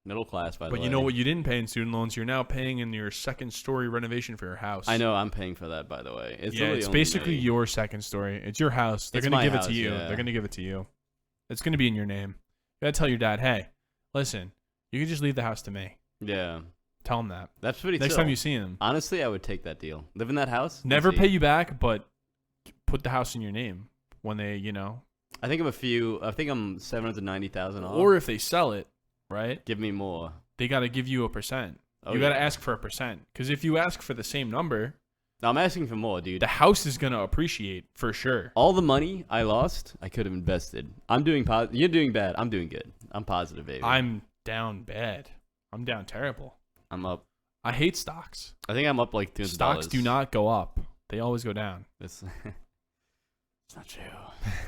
Middle class, by the way. But you know what you didn't pay in student loans? You're now paying in your second story renovation for your house. I know, I'm paying for that, by the way. It's basically your second story. It's your house. They're gonna give it to you. Yeah. They're gonna give it to you. It's gonna be in your name. You gotta tell your dad, hey, listen, you can just leave the house to me. Yeah. Tell him that. That's pretty Next chill. time you see him. Honestly, I would take that deal. Live in that house. Never pay you back, but put the house in your name when they, I think I'm $790,000 off. Or if they sell it, right? Give me more. They got to give you a percent. You got to ask for a percent. Because if you ask for the same number... No, I'm asking for more, dude. The house is going to appreciate, for sure. All the money I lost, I could have invested. I'm doing You're doing bad. I'm doing good. I'm positive, baby. I'm down bad. I'm down terrible. I'm up. I hate stocks. I think I'm up like $200. Stocks do not go up. They always go down. It's not true.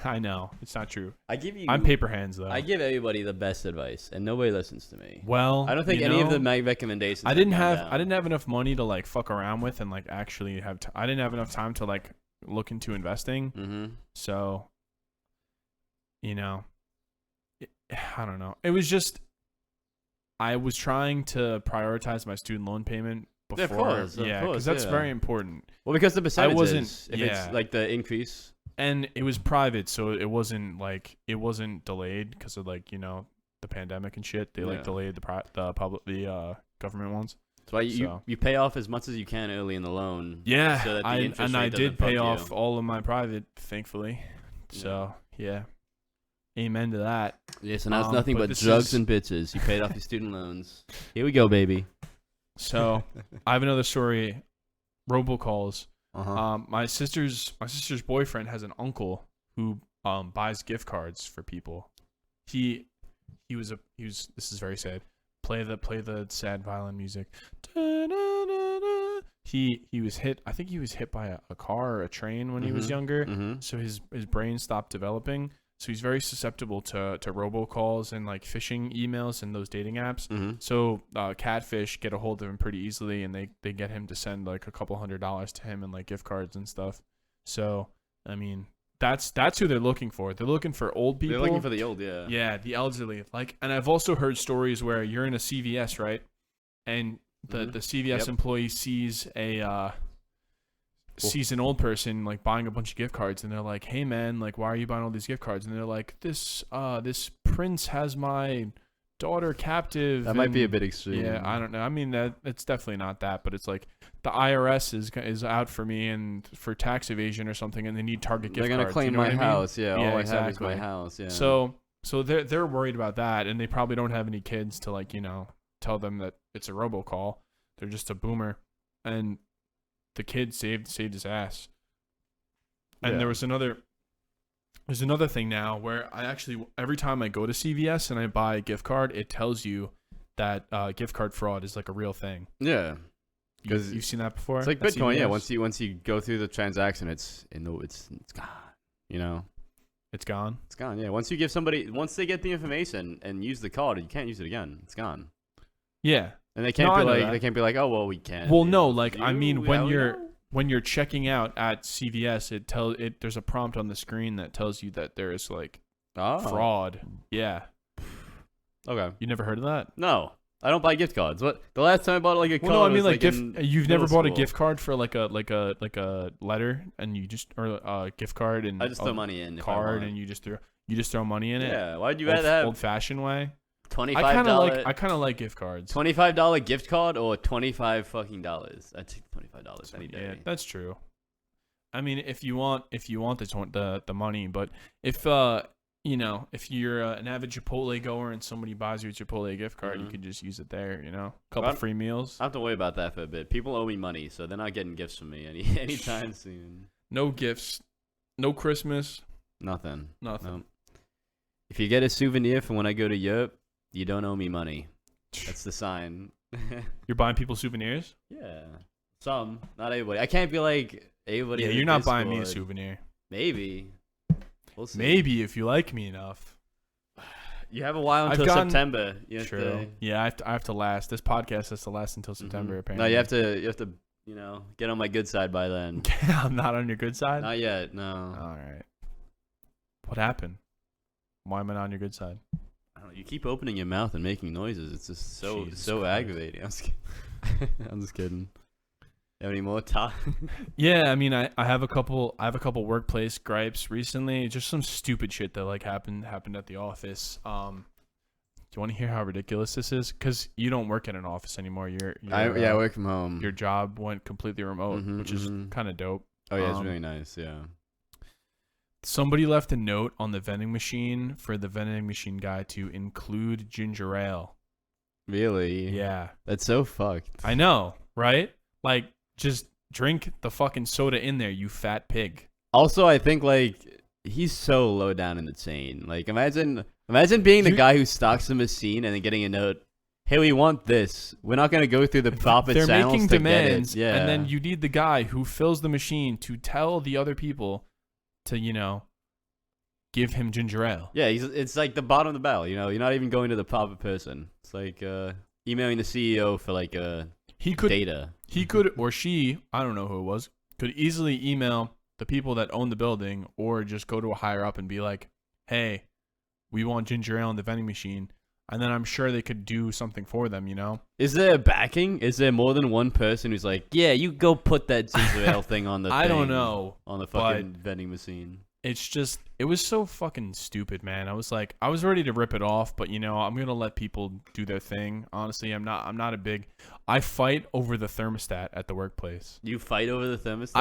I know. It's not true. I'm paper hands, though. I give everybody the best advice, and nobody listens to me. Well, I don't think any of my recommendations. I didn't have enough money to like fuck around with and like actually have. I didn't have enough time to like look into investing. Mm-hmm. So, I don't know. It was just I was trying to prioritize my student loan payment before. Of course, because that's very important. Well, because the percentage it's like the increase. And it was private, so it wasn't delayed because of like the pandemic and shit. They like delayed the government ones. That's why you pay off as much as you can early in the loan. Yeah, so that the interest I rate did pay off you. all of my private, thankfully. So yeah, amen to that. Yeah, so now it's nothing but drugs and bitches. You paid off your student loans. Here we go, baby. So I have another story. Robocalls. Uh-huh. My sister's boyfriend has an uncle who buys gift cards for people. He was this is very sad. Play the sad violin music. He was hit. I think he was hit by a car or a train when he was younger. Mm-hmm. So his brain stopped developing. So he's very susceptible to robocalls and like phishing emails and those dating apps. Mm-hmm. So catfish get a hold of him pretty easily, and they get him to send like a couple $100s to him and like gift cards and stuff. So I mean, that's who they're looking for. They're looking for old people. They're looking for the old, yeah. Yeah, the elderly. Like, and I've also heard stories where you're in a CVS, right? And the CVS employee sees sees an old person like buying a bunch of gift cards, and they're like, "Hey man, like why are you buying all these gift cards?" And they're like, "This prince has my daughter captive." That might be a bit extreme. Yeah, I don't know. I mean, it's definitely not that, but it's like the IRS is out for me and for tax evasion or something, and they need Target gift cards. They're gonna claim my house. Yeah, all exactly. I have is my house. Yeah. So they're worried about that, and they probably don't have any kids to like tell them that it's a robocall. They're just a boomer, and the kid saved his ass. And there's another thing now where I actually, every time I go to CVS and I buy a gift card, it tells you that gift card fraud is like a real thing. Yeah. Because you've seen that before. It's like Bitcoin. Yeah. Once you go through the transaction, it's gone. It's gone. It's gone. Yeah. Once they get the information and use the card, you can't use it again. It's gone. Yeah. And they can't be like, oh well, we can't. Well, no, like I mean, when you're checking out at CVS, there's a prompt on the screen that tells you that there is like fraud. Yeah. Okay. You never heard of that? No. I don't buy gift cards. What? The last time I bought like a card. Well, no, I mean was, like gift. in You've never middle bought a school. gift card for like a letter, and you just or a gift card and I just throw money in. card, and you just throw money in it. Yeah. Why'd you rather have old fashioned way? $25? I kind of like gift cards. $25 gift card or $25 fucking dollars. I take $25 any day. Yeah, that's true. I mean, if you want the money, but if if you're an avid Chipotle goer and somebody buys you a Chipotle gift card, you can just use it there. Couple free meals. I don't have to worry about that for a bit. People owe me money, so they're not getting gifts from me anytime soon. No gifts, no Christmas, Nothing. nothing. If you get a souvenir from when I go to Europe, you don't owe me money. That's the sign. You're buying people souvenirs? Yeah. Some. Not everybody. I can't be like everybody. Yeah, in the you're not buying me a Discord. souvenir. Maybe. We'll see. Maybe if you like me enough. You have a while I've until gotten- September. True. Yeah, I have to last. This podcast has to last until September. Apparently. No, you have to. Get on my good side by then. I'm not on your good side. Not yet. No. All right. What happened? Why am I not on your good side? I don't know, you keep opening your mouth and making noises. It's just Jesus so Christ. aggravating. I'm just kidding. Have any more time? Yeah, I mean, I have a couple workplace gripes recently. Just some stupid shit that like happened at the office. Do you want to hear how ridiculous this is? Because you don't work in an office anymore. I work from home. Your job went completely remote, Mhm, which is kind of dope. Oh yeah, it's really nice. Yeah. Somebody left a note on the vending machine for the vending machine guy to include ginger ale. Really? Yeah. That's so fucked. I know, right? Like, just drink the fucking soda in there, you fat pig. Also, I think like he's so low down in the chain. Like, imagine being the guy who stocks the machine and then getting a note. Hey, we want this. We're not gonna go through the proper They're channels making to demands, get it. Yeah. and then you need the guy who fills the machine to tell the other people to, give him ginger ale. Yeah, it's like the bottom of the barrel. You're not even going to the proper person. It's like emailing the CEO for like data. He could, or she, I don't know who it was, could easily email the people that own the building, or just go to a higher up and be like, hey, we want ginger ale in the vending machine. And then I'm sure they could do something for them, Is there backing? Is there more than one person who's like, yeah, you go put that ginger ale thing on the I don't thing, know. on the fucking vending machine? It's just, it was so fucking stupid, man. I was ready to rip it off, but I'm gonna let people do their thing. Honestly, I'm not a big. I fight over the thermostat at the workplace. You fight over the thermostat?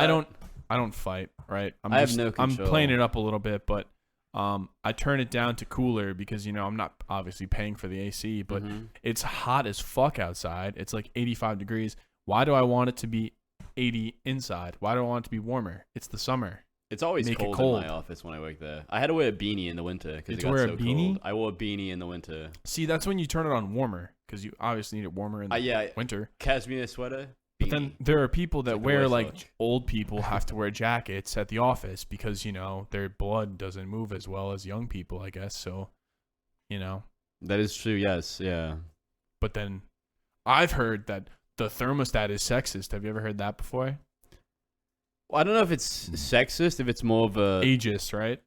I don't fight, right? I have no I'm control. playing it up a little bit, but I turn it down to cooler because I'm not obviously paying for the AC, but it's hot as fuck outside. It's like 85 degrees. Why do I want it to be 80 inside? Why do I want it to be warmer? It's the summer. It's always Make it cold cold. in my office when I work there. I had to wear a beanie in the winter because it You got wear a so beanie? cold. I wore a beanie in the winter. See, that's when you turn it on warmer because you obviously need it warmer in the winter. Cashmere sweater. But Beanie. then there are people that Like the wear worst like look. old people have to wear jackets at the office because their blood doesn't move as well as young people, I guess. So, That is true. Yes. Yeah. But then I've heard that the thermostat is sexist. Have you ever heard that before? Well, I don't know if it's sexist. If it's more of a Ageist, right?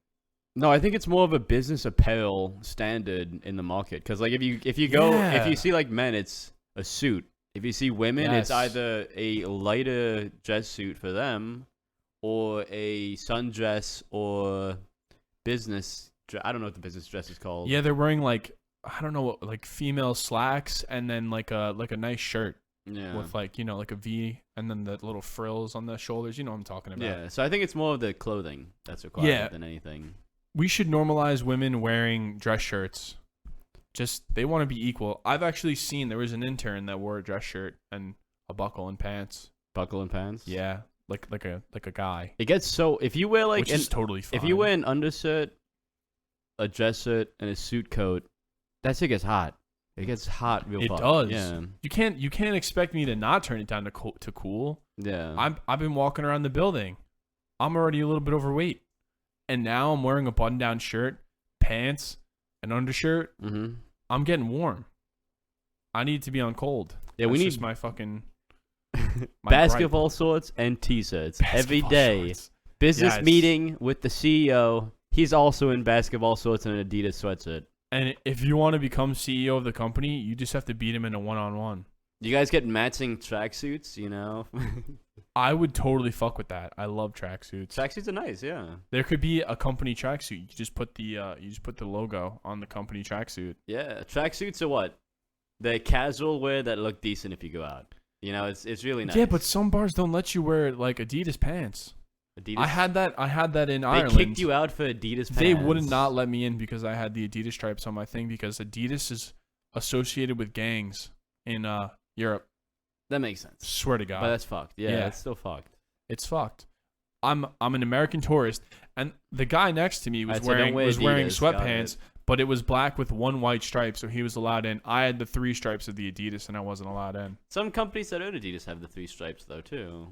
No, I think it's more of a business apparel standard in the market. Because like if you see like men, it's a suit. If you see women, it's Yes. either a lighter dress suit for them, or a sundress or business. I don't know what the business dress is called. Yeah, they're wearing like I don't know what like female slacks and then like a nice shirt Yeah. with like like a V and then the little frills on the shoulders. You know what I'm talking about. Yeah. So I think it's more of the clothing that's required Yeah. than anything. We should normalize women wearing dress shirts. Just they want to be equal. I've actually seen there was an intern that wore a dress shirt and a buckle and pants. Buckle and pants. Yeah, like a guy. It gets so if you wear like Which is totally fine. if you wear an undershirt, a dress shirt, and a suit coat, that shit gets hot. It gets hot real It fast. does. Yeah. You can't expect me to not turn it down to cool. Yeah. I've been walking around the building. I'm already a little bit overweight, and now I'm wearing a button-down shirt, pants, an undershirt. Mm-hmm. I'm getting warm. I need to be on cold. Yeah, we That's need just my fucking my basketball shorts and t-shirts every Basketball day. shorts. Business Yes. meeting with the CEO. He's also in basketball shorts and an Adidas sweatshirt. And if you want to become CEO of the company, you just have to beat him in a one-on-one. You guys get matching tracksuits, you know? I would totally fuck with that. I love tracksuits. Tracksuits are nice, yeah. There could be a company tracksuit. You just put the logo on the company tracksuit. Yeah, tracksuits are what? They're casual wear that look decent if you go out. You know, it's really nice. Yeah, but some bars don't let you wear like Adidas pants. Adidas. I had that in They Ireland. kicked you out for Adidas pants. They would not let me in because I had the Adidas stripes on my thing because Adidas is associated with gangs in Europe. That makes sense. Swear to God. But that's fucked. Yeah, it's still fucked. It's fucked. I'm an American tourist, and the guy next to me was Right, wearing Adidas, got sweatpants, but it was black with one white stripe, so he was allowed in. I had the 3 stripes of the Adidas, and I wasn't allowed in. Some companies that own Adidas have the 3 stripes though too.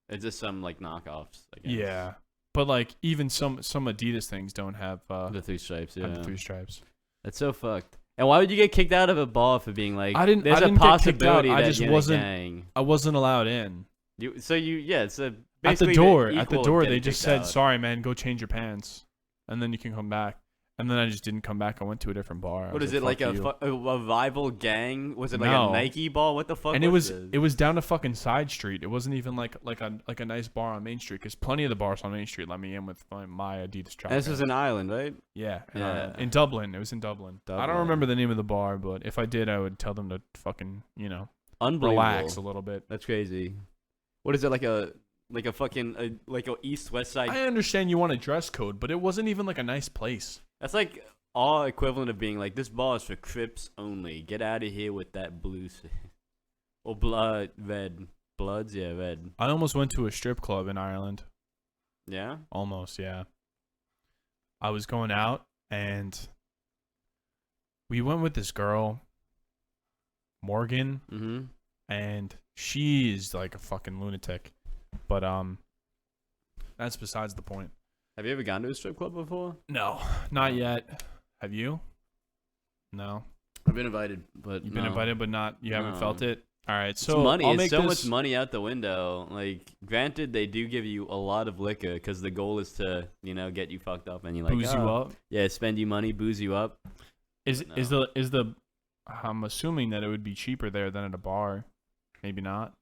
It's just some like knockoffs, I guess. Yeah, but like even some Adidas things don't have the 3 stripes. Yeah, have the 3 stripes. That's so fucked. And why would you get kicked out of a bar for being like? I didn't. There's I didn't a possibility get kicked out. I that just you're in a wasn't. gang. I wasn't allowed in. It's a At the basically door. equal At the of door, getting they just kicked said, out. "Sorry, man, go change your pants, and then you can come back." And then I just didn't come back. I went to a different bar. What is it like "Fuck you." a rival gang? Was it like No. a Nike bar? What the fuck? And was it was down a fucking side street. It wasn't even like a nice bar on Main Street because plenty of the bars on Main Street let me in with my Adidas track. And this was in Ireland, right? Yeah, Yeah. in Dublin. It was in Dublin. I don't Dublin. remember the name of the bar, but if I did, I would tell them to fucking Unbelievable. relax a little bit. That's crazy. What is it like a fucking like a east-west side? I understand you want a dress code, but it wasn't even like a nice place. That's like our equivalent of being like, this bar is for Crips only. Get out of here with that blue or red bloods. Yeah, red. I almost went to a strip club in Ireland. Yeah. Almost, yeah. I was going out and we went with this girl, Morgan, Mm-hmm. and she is like a fucking lunatic. But that's besides the point. Have you ever gone to a strip club before? No, not yet. Have you? No. I've been invited, but You've been invited, but not you haven't No. felt it. All right, It's so money. I'll It's make so this, much money out the window. Like, granted, they do give you a lot of liquor because the goal is to, get you fucked up and you like booze you "Oh, up. Yeah, spend you money, booze you up. Is No. the I'm assuming that it would be cheaper there than at a bar. Maybe not.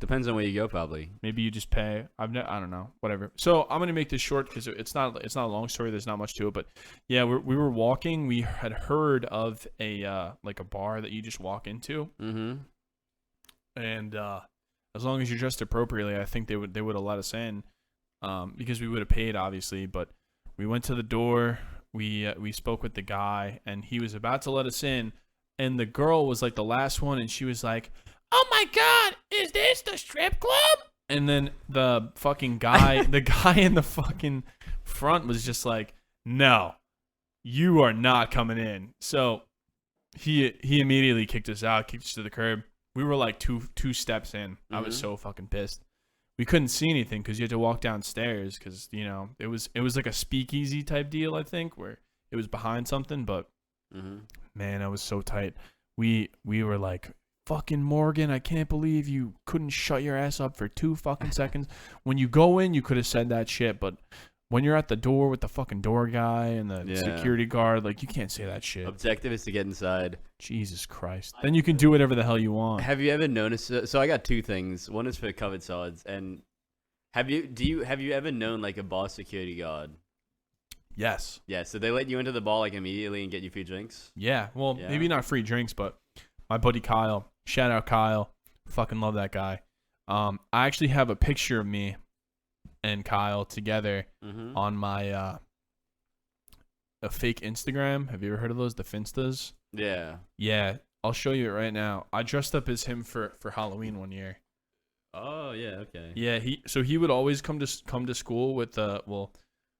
Depends on where you go, probably. Maybe you just pay. I don't know. Whatever. So I'm gonna make this short because it's not a long story. There's not much to it. But yeah, we were walking. We had heard of a like a bar that you just walk into, Mm-hmm. and as long as you're dressed appropriately, I think they would have let us in, because we would have paid obviously. But we went to the door. We spoke with the guy, and he was about to let us in, and the girl was like the last one, and she was like, "Oh my God, is this the strip club?" And then the fucking guy, the guy in the fucking front was just like, "No, you are not coming in." So he immediately kicked us out, kicked us to the curb. We were like two steps in. I was Mhm. so fucking pissed. We couldn't see anything because you had to walk downstairs because it was like a speakeasy type deal, I think, where it was behind something. But Mm-hmm. man, I was so tight. We were like, "Fucking Morgan, I can't believe you couldn't shut your ass up for 2 fucking seconds. When you go in, you could have said that shit, but when you're at the door with the fucking door guy and the Yeah. security guard, like, you can't say that shit." Objective is to get inside. Jesus Christ. Then you can do whatever the hell you want. Have you ever noticed? So I got 2 things. One is for covered sods, and have you ever known like a bar security guard? Yes. Yeah. So they let you into the bar like immediately and get you free drinks. Yeah. Well, Yeah. maybe not free drinks, but my buddy Kyle, shout out Kyle, fucking love that guy. I actually have a picture of me and Kyle together Mm-hmm. on my a fake Instagram. Have you ever heard of those? The Finstas? Yeah. Yeah, I'll show you it right now. I dressed up as him for Halloween one year. Oh yeah. Okay. Yeah, he would always come to school with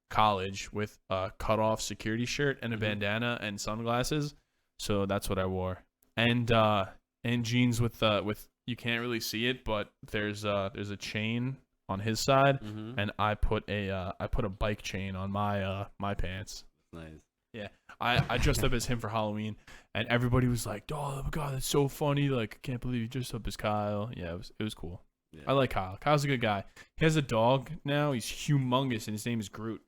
college with a cut off security shirt and a Mhm. bandana and sunglasses. So that's what I wore. And jeans with you can't really see it, but there's a chain on his side, Mm-hmm. and I put a bike chain on my pants. Nice. I dressed up as him for Halloween, and everybody was like, "Oh my God, that's so funny! Like, I can't believe you dressed up as Kyle." Yeah, it was cool. Yeah. I like Kyle. Kyle's a good guy. He has a dog now. He's humongous, and his name is Groot.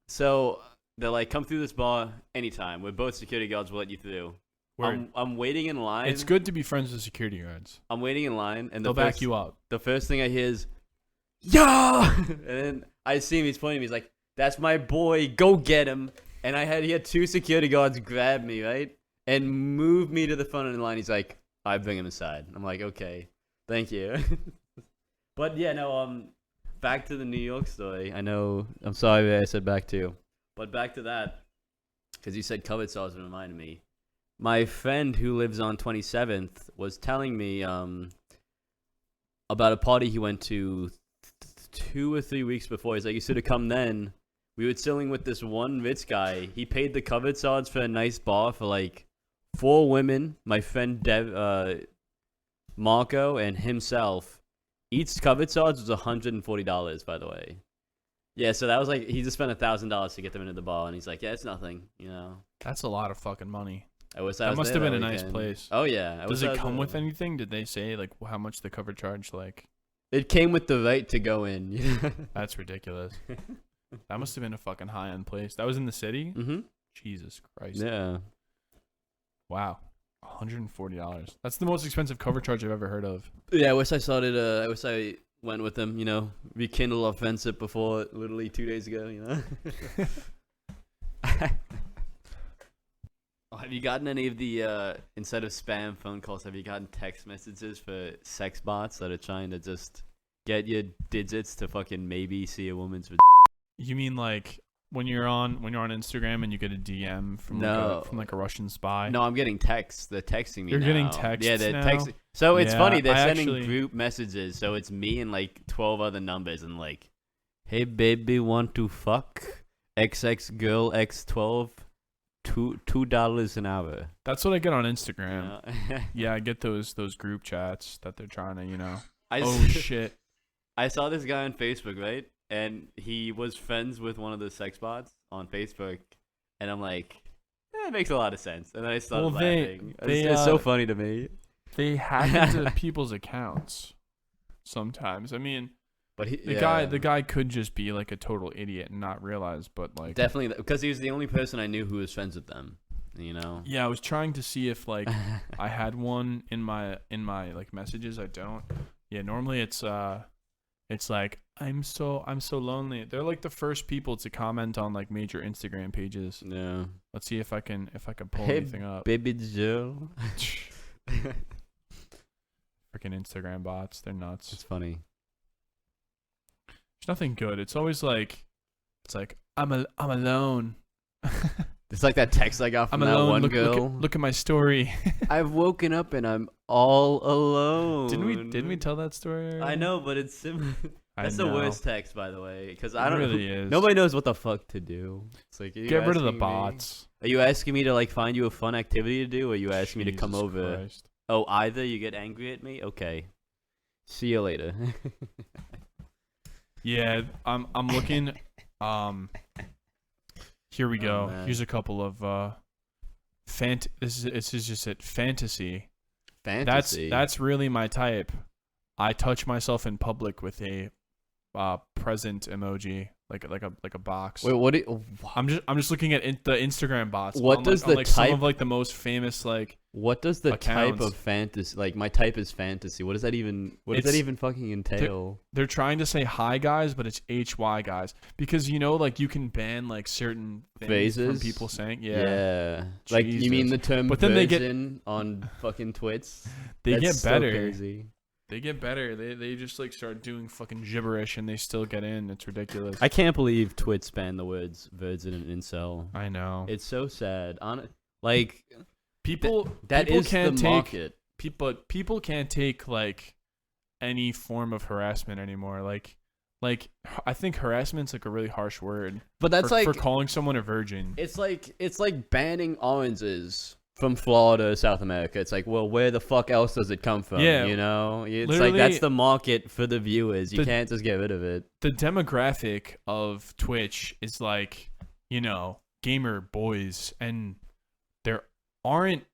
So they're like, come through this bar anytime. We're both security guards. We'll let you through. I'm waiting in line. It's good to be friends with security guards. I'm waiting in line, and they'll back you up. The first thing I hear is, "Yeah!" And then I see him. He's pointing at me. He's like, "That's my boy. Go get him." And he had 2 security guards grab me, right, and move me to the front of the line. He's like, "I bring him inside." I'm like, "Okay, thank you." But yeah, no. Back to the New York story. I know. I'm sorry I said back to, but back to that, because you said covered stars reminded me. My friend who lives on 27th was telling me about a party he went to 2 or 3 weeks before. He's like, you should have come then. We were chilling with this one rich guy. He paid the covered stars for a nice bar for like 4 women. My friend Marco and himself. Each covered stars was $140, by the way. Yeah, so that was like, he just spent $1,000 to get them into the bar, and he's like, yeah, it's nothing, you know. That's a lot of fucking money. That must have been a nice place. Oh yeah. Does it come with anything? Did they say like how much the cover charge? Like, it came with the right to go in. That's ridiculous. That must have been a fucking high end place. That was in the city. Mm-hmm. Jesus Christ. Yeah. Wow. $140. That's the most expensive cover charge I've ever heard of. Yeah, I wish I went with them. You know, rekindle our friendship before literally 2 days ago. You know. Have you gotten any of the, instead of spam phone calls, have you gotten text messages for sex bots that are trying to just get your digits to fucking maybe see a woman's You mean like when you're on Instagram and you get a DM from like a Russian spy? No, I'm getting texts. They're texting me You're now. getting texts Yeah, they're now? texting. So it's funny. They're sending actually group messages. So it's me and like 12 other numbers and like, hey baby, want to fuck? XX girl X12. $2 an hour. That's what I get on Instagram. Yeah, yeah, I get those group chats that they're trying to, you know. Shit. I saw this guy on Facebook, right? And he was friends with one of the sex bots on Facebook. And I'm like, it makes a lot of sense. And then I started laughing. It's so funny to me. They hack into people's accounts sometimes. I mean, but the guy could just be like a total idiot and not realize, but like definitely because he was the only person I knew who was friends with them, you know. Yeah, I was trying to see if like I had one in my like messages. I don't. Yeah, normally it's like I'm so lonely. They're like the first people to comment on like major Instagram pages. Yeah. Let's see if I can pull anything up. Baby Joe. Freaking Instagram bots, they're nuts. It's funny. There's nothing good. It's always like, I'm alone. It's like that text I got from that one girl. Look at my story. I've woken up and I'm all alone. Didn't we tell that story already? I know, but it's similar. That's the worst text, by the way, because I don't really is. Nobody knows what the fuck to do. It's like, get rid of the bots. Are you asking me to like find you a fun activity to do, or are you asking me to come over? Christ. Oh, either you get angry at me. Okay. See you later. Yeah, I'm looking. Here we go. Here's a couple of This is just it. Fantasy. That's really my type. I touch myself in public with a present emoji, like a box. Wait, I'm just looking at the Instagram bots. What does the type? Some of like the most famous like. What does the accounts. Type of fantasy? Like my type is fantasy. What does that even? What does that even fucking entail? They're trying to say hi guys, but it's HY guys because you know like you can ban like certain things phrases from people saying yeah. Like you mean the term? But then they get on fucking twits. They get better. So crazy. They get better. They just like start doing fucking gibberish and they still get in. It's ridiculous. I can't believe twits ban the words virgin and incel. I know. It's so sad. People can't take like any form of harassment anymore. Like I think harassment's like a really harsh word. But that's for calling someone a virgin. It's like banning oranges from Florida, South America. It's like, well, where the fuck else does it come from? Yeah, you know, it's like that's the market for the viewers. You can't just get rid of it. The demographic of Twitch is like, you know, gamer boys, and there aren't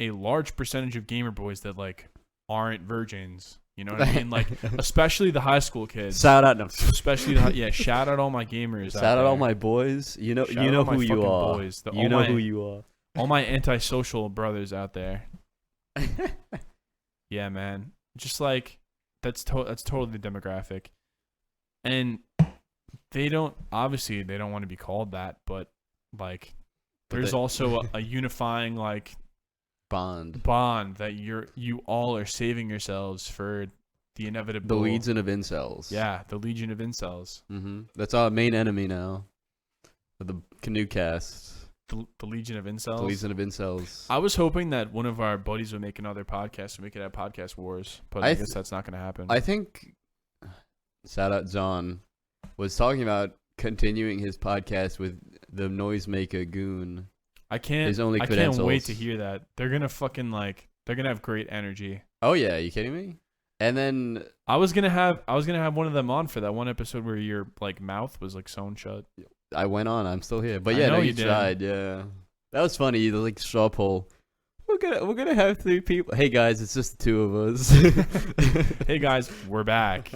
a large percentage of gamer boys that like aren't virgins. You know what I mean? Like, especially the high school kids. Shout out, no. Especially shout out all my gamers. Shout out all my boys. You know who you are. You know who you are. All my antisocial brothers out there. Yeah, man. Just like that's totally the demographic, and they don't want to be called that, but like there's also a unifying like bond that you all are saving yourselves for the inevitable. The legion of incels. Yeah, the legion of incels. That's our main enemy now. For the Canoecast. The legion of incels. The legion of incels. I was hoping that one of our buddies would make another podcast and we could have podcast wars, but I guess that's not going to happen. I think shout out John was talking about continuing his podcast with the noisemaker Goon. I can't wait to hear that. They're gonna fucking they're gonna have great energy. Oh yeah, are you kidding me? And then I was gonna have one of them on for that one episode where your like mouth was like sewn shut. I went on. I'm still here. But yeah, no, you tried. Yeah, that was funny. The like straw poll. We're gonna have 3 people. Hey guys, it's just the 2 of us. Hey guys, we're back.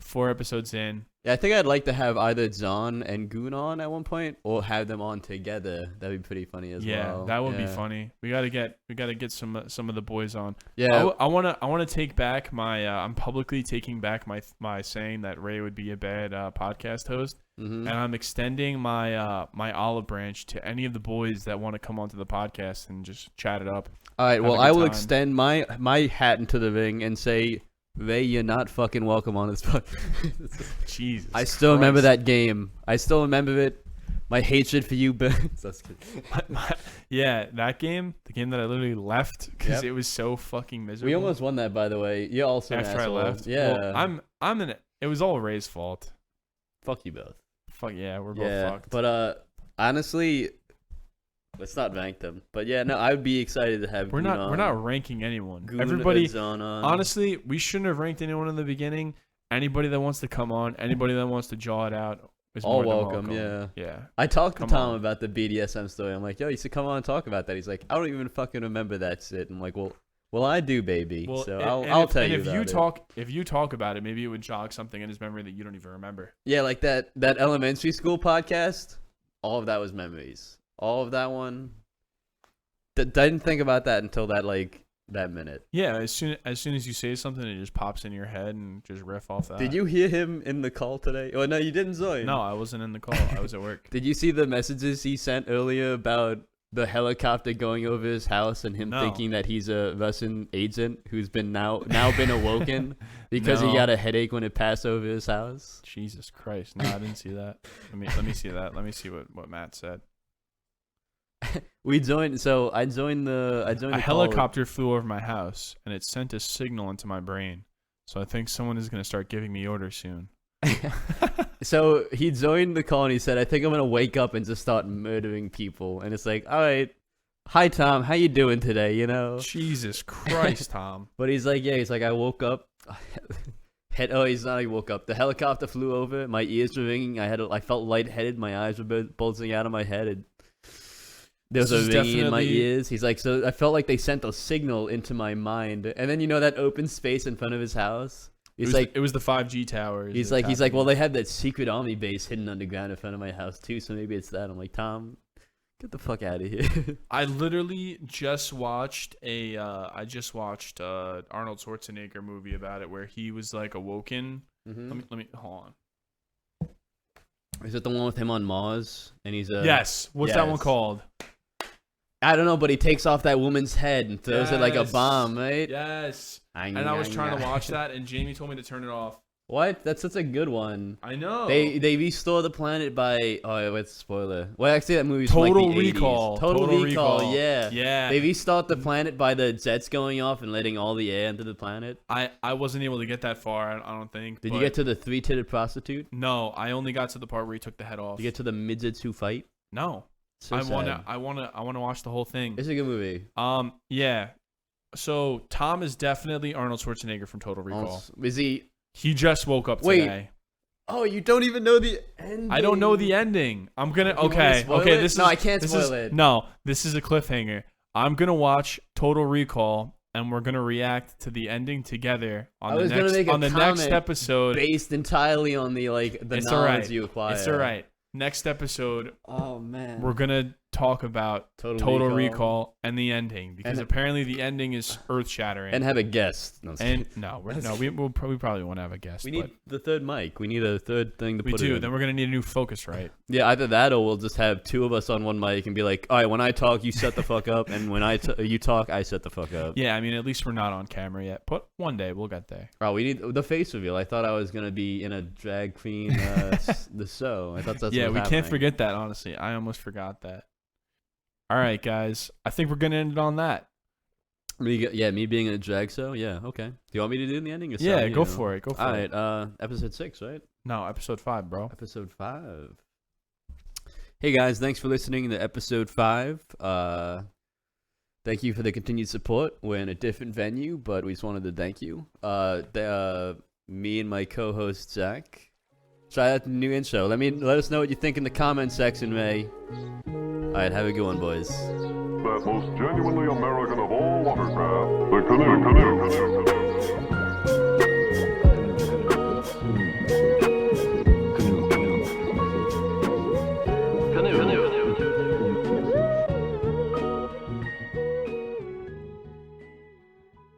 4 episodes in. Yeah, I think I'd like to have either John and Goon on at one point, or have them on together. That'd be pretty funny as well. Yeah, that would be funny. We gotta get some of the boys on. Yeah, I wanna take back my. I'm publicly taking back my saying that Ray would be a bad podcast host, and I'm extending my my olive branch to any of the boys that want to come onto the podcast and just chat it up. All right, well, I will extend my hat into the ring and say, Ray, you're not fucking welcome on this podcast. Jesus. I still remember that game. I still remember it. My hatred for you, but yeah, that game, the game that I literally left because it was so fucking miserable. We almost won that, by the way. You're also after an asshole. I left. Yeah, well, I'm in it. It was all Ray's fault. Fuck you both. Fuck yeah, we're both fucked. But honestly, let's not rank them. But yeah, no, I would be excited to have. We're not ranking anyone. Everybody, honestly, we shouldn't have ranked anyone in the beginning. Anybody that wants to come on, anybody that wants to jaw it out, is all more welcome. than Yeah, yeah. I talked to Tom about the BDSM story. I'm like, yo, you should come on and talk about that. He's like, I don't even fucking remember that shit. I'm like, well, I do, baby. Well, so I'll tell you. If you talk about it, maybe it would jog something in his memory that you don't even remember. Yeah, like that elementary school podcast. All of that was memories. All of that one. Didn't think about that until that minute. Yeah, as soon as you say something, it just pops in your head and just riff off that. Did you hear him in the call today? Oh no, you didn't, Zoe. No, I wasn't in the call. I was at work. Did you see the messages he sent earlier about the helicopter going over his house and him thinking that he's a Russian agent who's been now been awoken because he got a headache when it passed over his house? Jesus Christ! No, I didn't see that. Let me see that. Let me see what Matt said. I joined the a helicopter flew over my house and it sent a signal into my brain. So I think someone is gonna start giving me orders soon. So he joined the call and he said, I think I'm gonna wake up and just start murdering people. And it's like, all right, hi Tom, how you doing today? You know? Jesus Christ, Tom. But he's like, I woke up. He woke up. The helicopter flew over. My ears were ringing. I felt lightheaded. My eyes were bulging out of my head. There was a ringing in my ears. He's like, so I felt like they sent a signal into my mind. And then that open space in front of his house. It was the 5G towers. He's like, well, they have that secret army base hidden underground in front of my house too, so maybe it's that. I'm like, Tom, get the fuck out of here. I literally just watched Arnold Schwarzenegger movie about it where he was like awoken. Mm-hmm. Let me hold on. Is it the one with him on Mars? And he's yes. What's that one called? I don't know, but he takes off that woman's head and throws it like a bomb, right? Yes. And I was trying to watch that, and Jamie told me to turn it off. What? That's such a good one. I know. They restore the planet by what's the spoiler? Well, actually, that movie's Total from like the Recall. 80s. Total Recall. Yeah. They restart the planet by the jets going off and letting all the air into the planet. I wasn't able to get that far. I don't think. Did you get to the 3-titted prostitute? No, I only got to the part where he took the head off. Did you get to the midgets who fight? No. So I wanna watch the whole thing. It's a good movie. Yeah. So Tom is definitely Arnold Schwarzenegger from Total Recall. Is he? He just woke up today. Oh, you don't even know the ending. I don't know the ending. I'm gonna. Okay. I can't spoil it. No, this is a cliffhanger. I'm gonna watch Total Recall and we're gonna react to the ending together I was gonna make a on the next comment episode. based entirely on the It's knowledge alright. you acquire. It's all right. Next episode, Oh man. we're gonna talk about Total Recall and the ending because apparently the ending is earth shattering. And have a guest. No, we probably won't have a guest. we need the third mic. We need a third thing to we put do. it in. Then we're gonna need a new Focusrite. Yeah, either that or we'll just have two of us on one mic and be like, all right, when I talk, you shut the fuck up, and when you talk, I shut the fuck up. Yeah, I mean, at least we're not on camera yet. But one day we'll get there. Oh, we need the face reveal. I thought I was gonna be in a drag queen the show. I thought that's yeah. what We was can't happening. forget that. Honestly, I almost forgot that. All right, guys. I think we're gonna end it on that. Me being in a drag show. Yeah, okay. Do you want me to do the ending? Or Yeah, something, go for it. Go for All it. right. Episode 6, right? No, episode 5, bro. Episode 5. Hey guys, thanks for listening to episode 5. Thank you for the continued support. We're in a different venue, but we just wanted to thank you. Me and my co-host Zach. Try out the new intro. Let us know what you think in the comments section, Ray. All right, have a good one, boys. That most genuinely American of all watercraft, the canoe.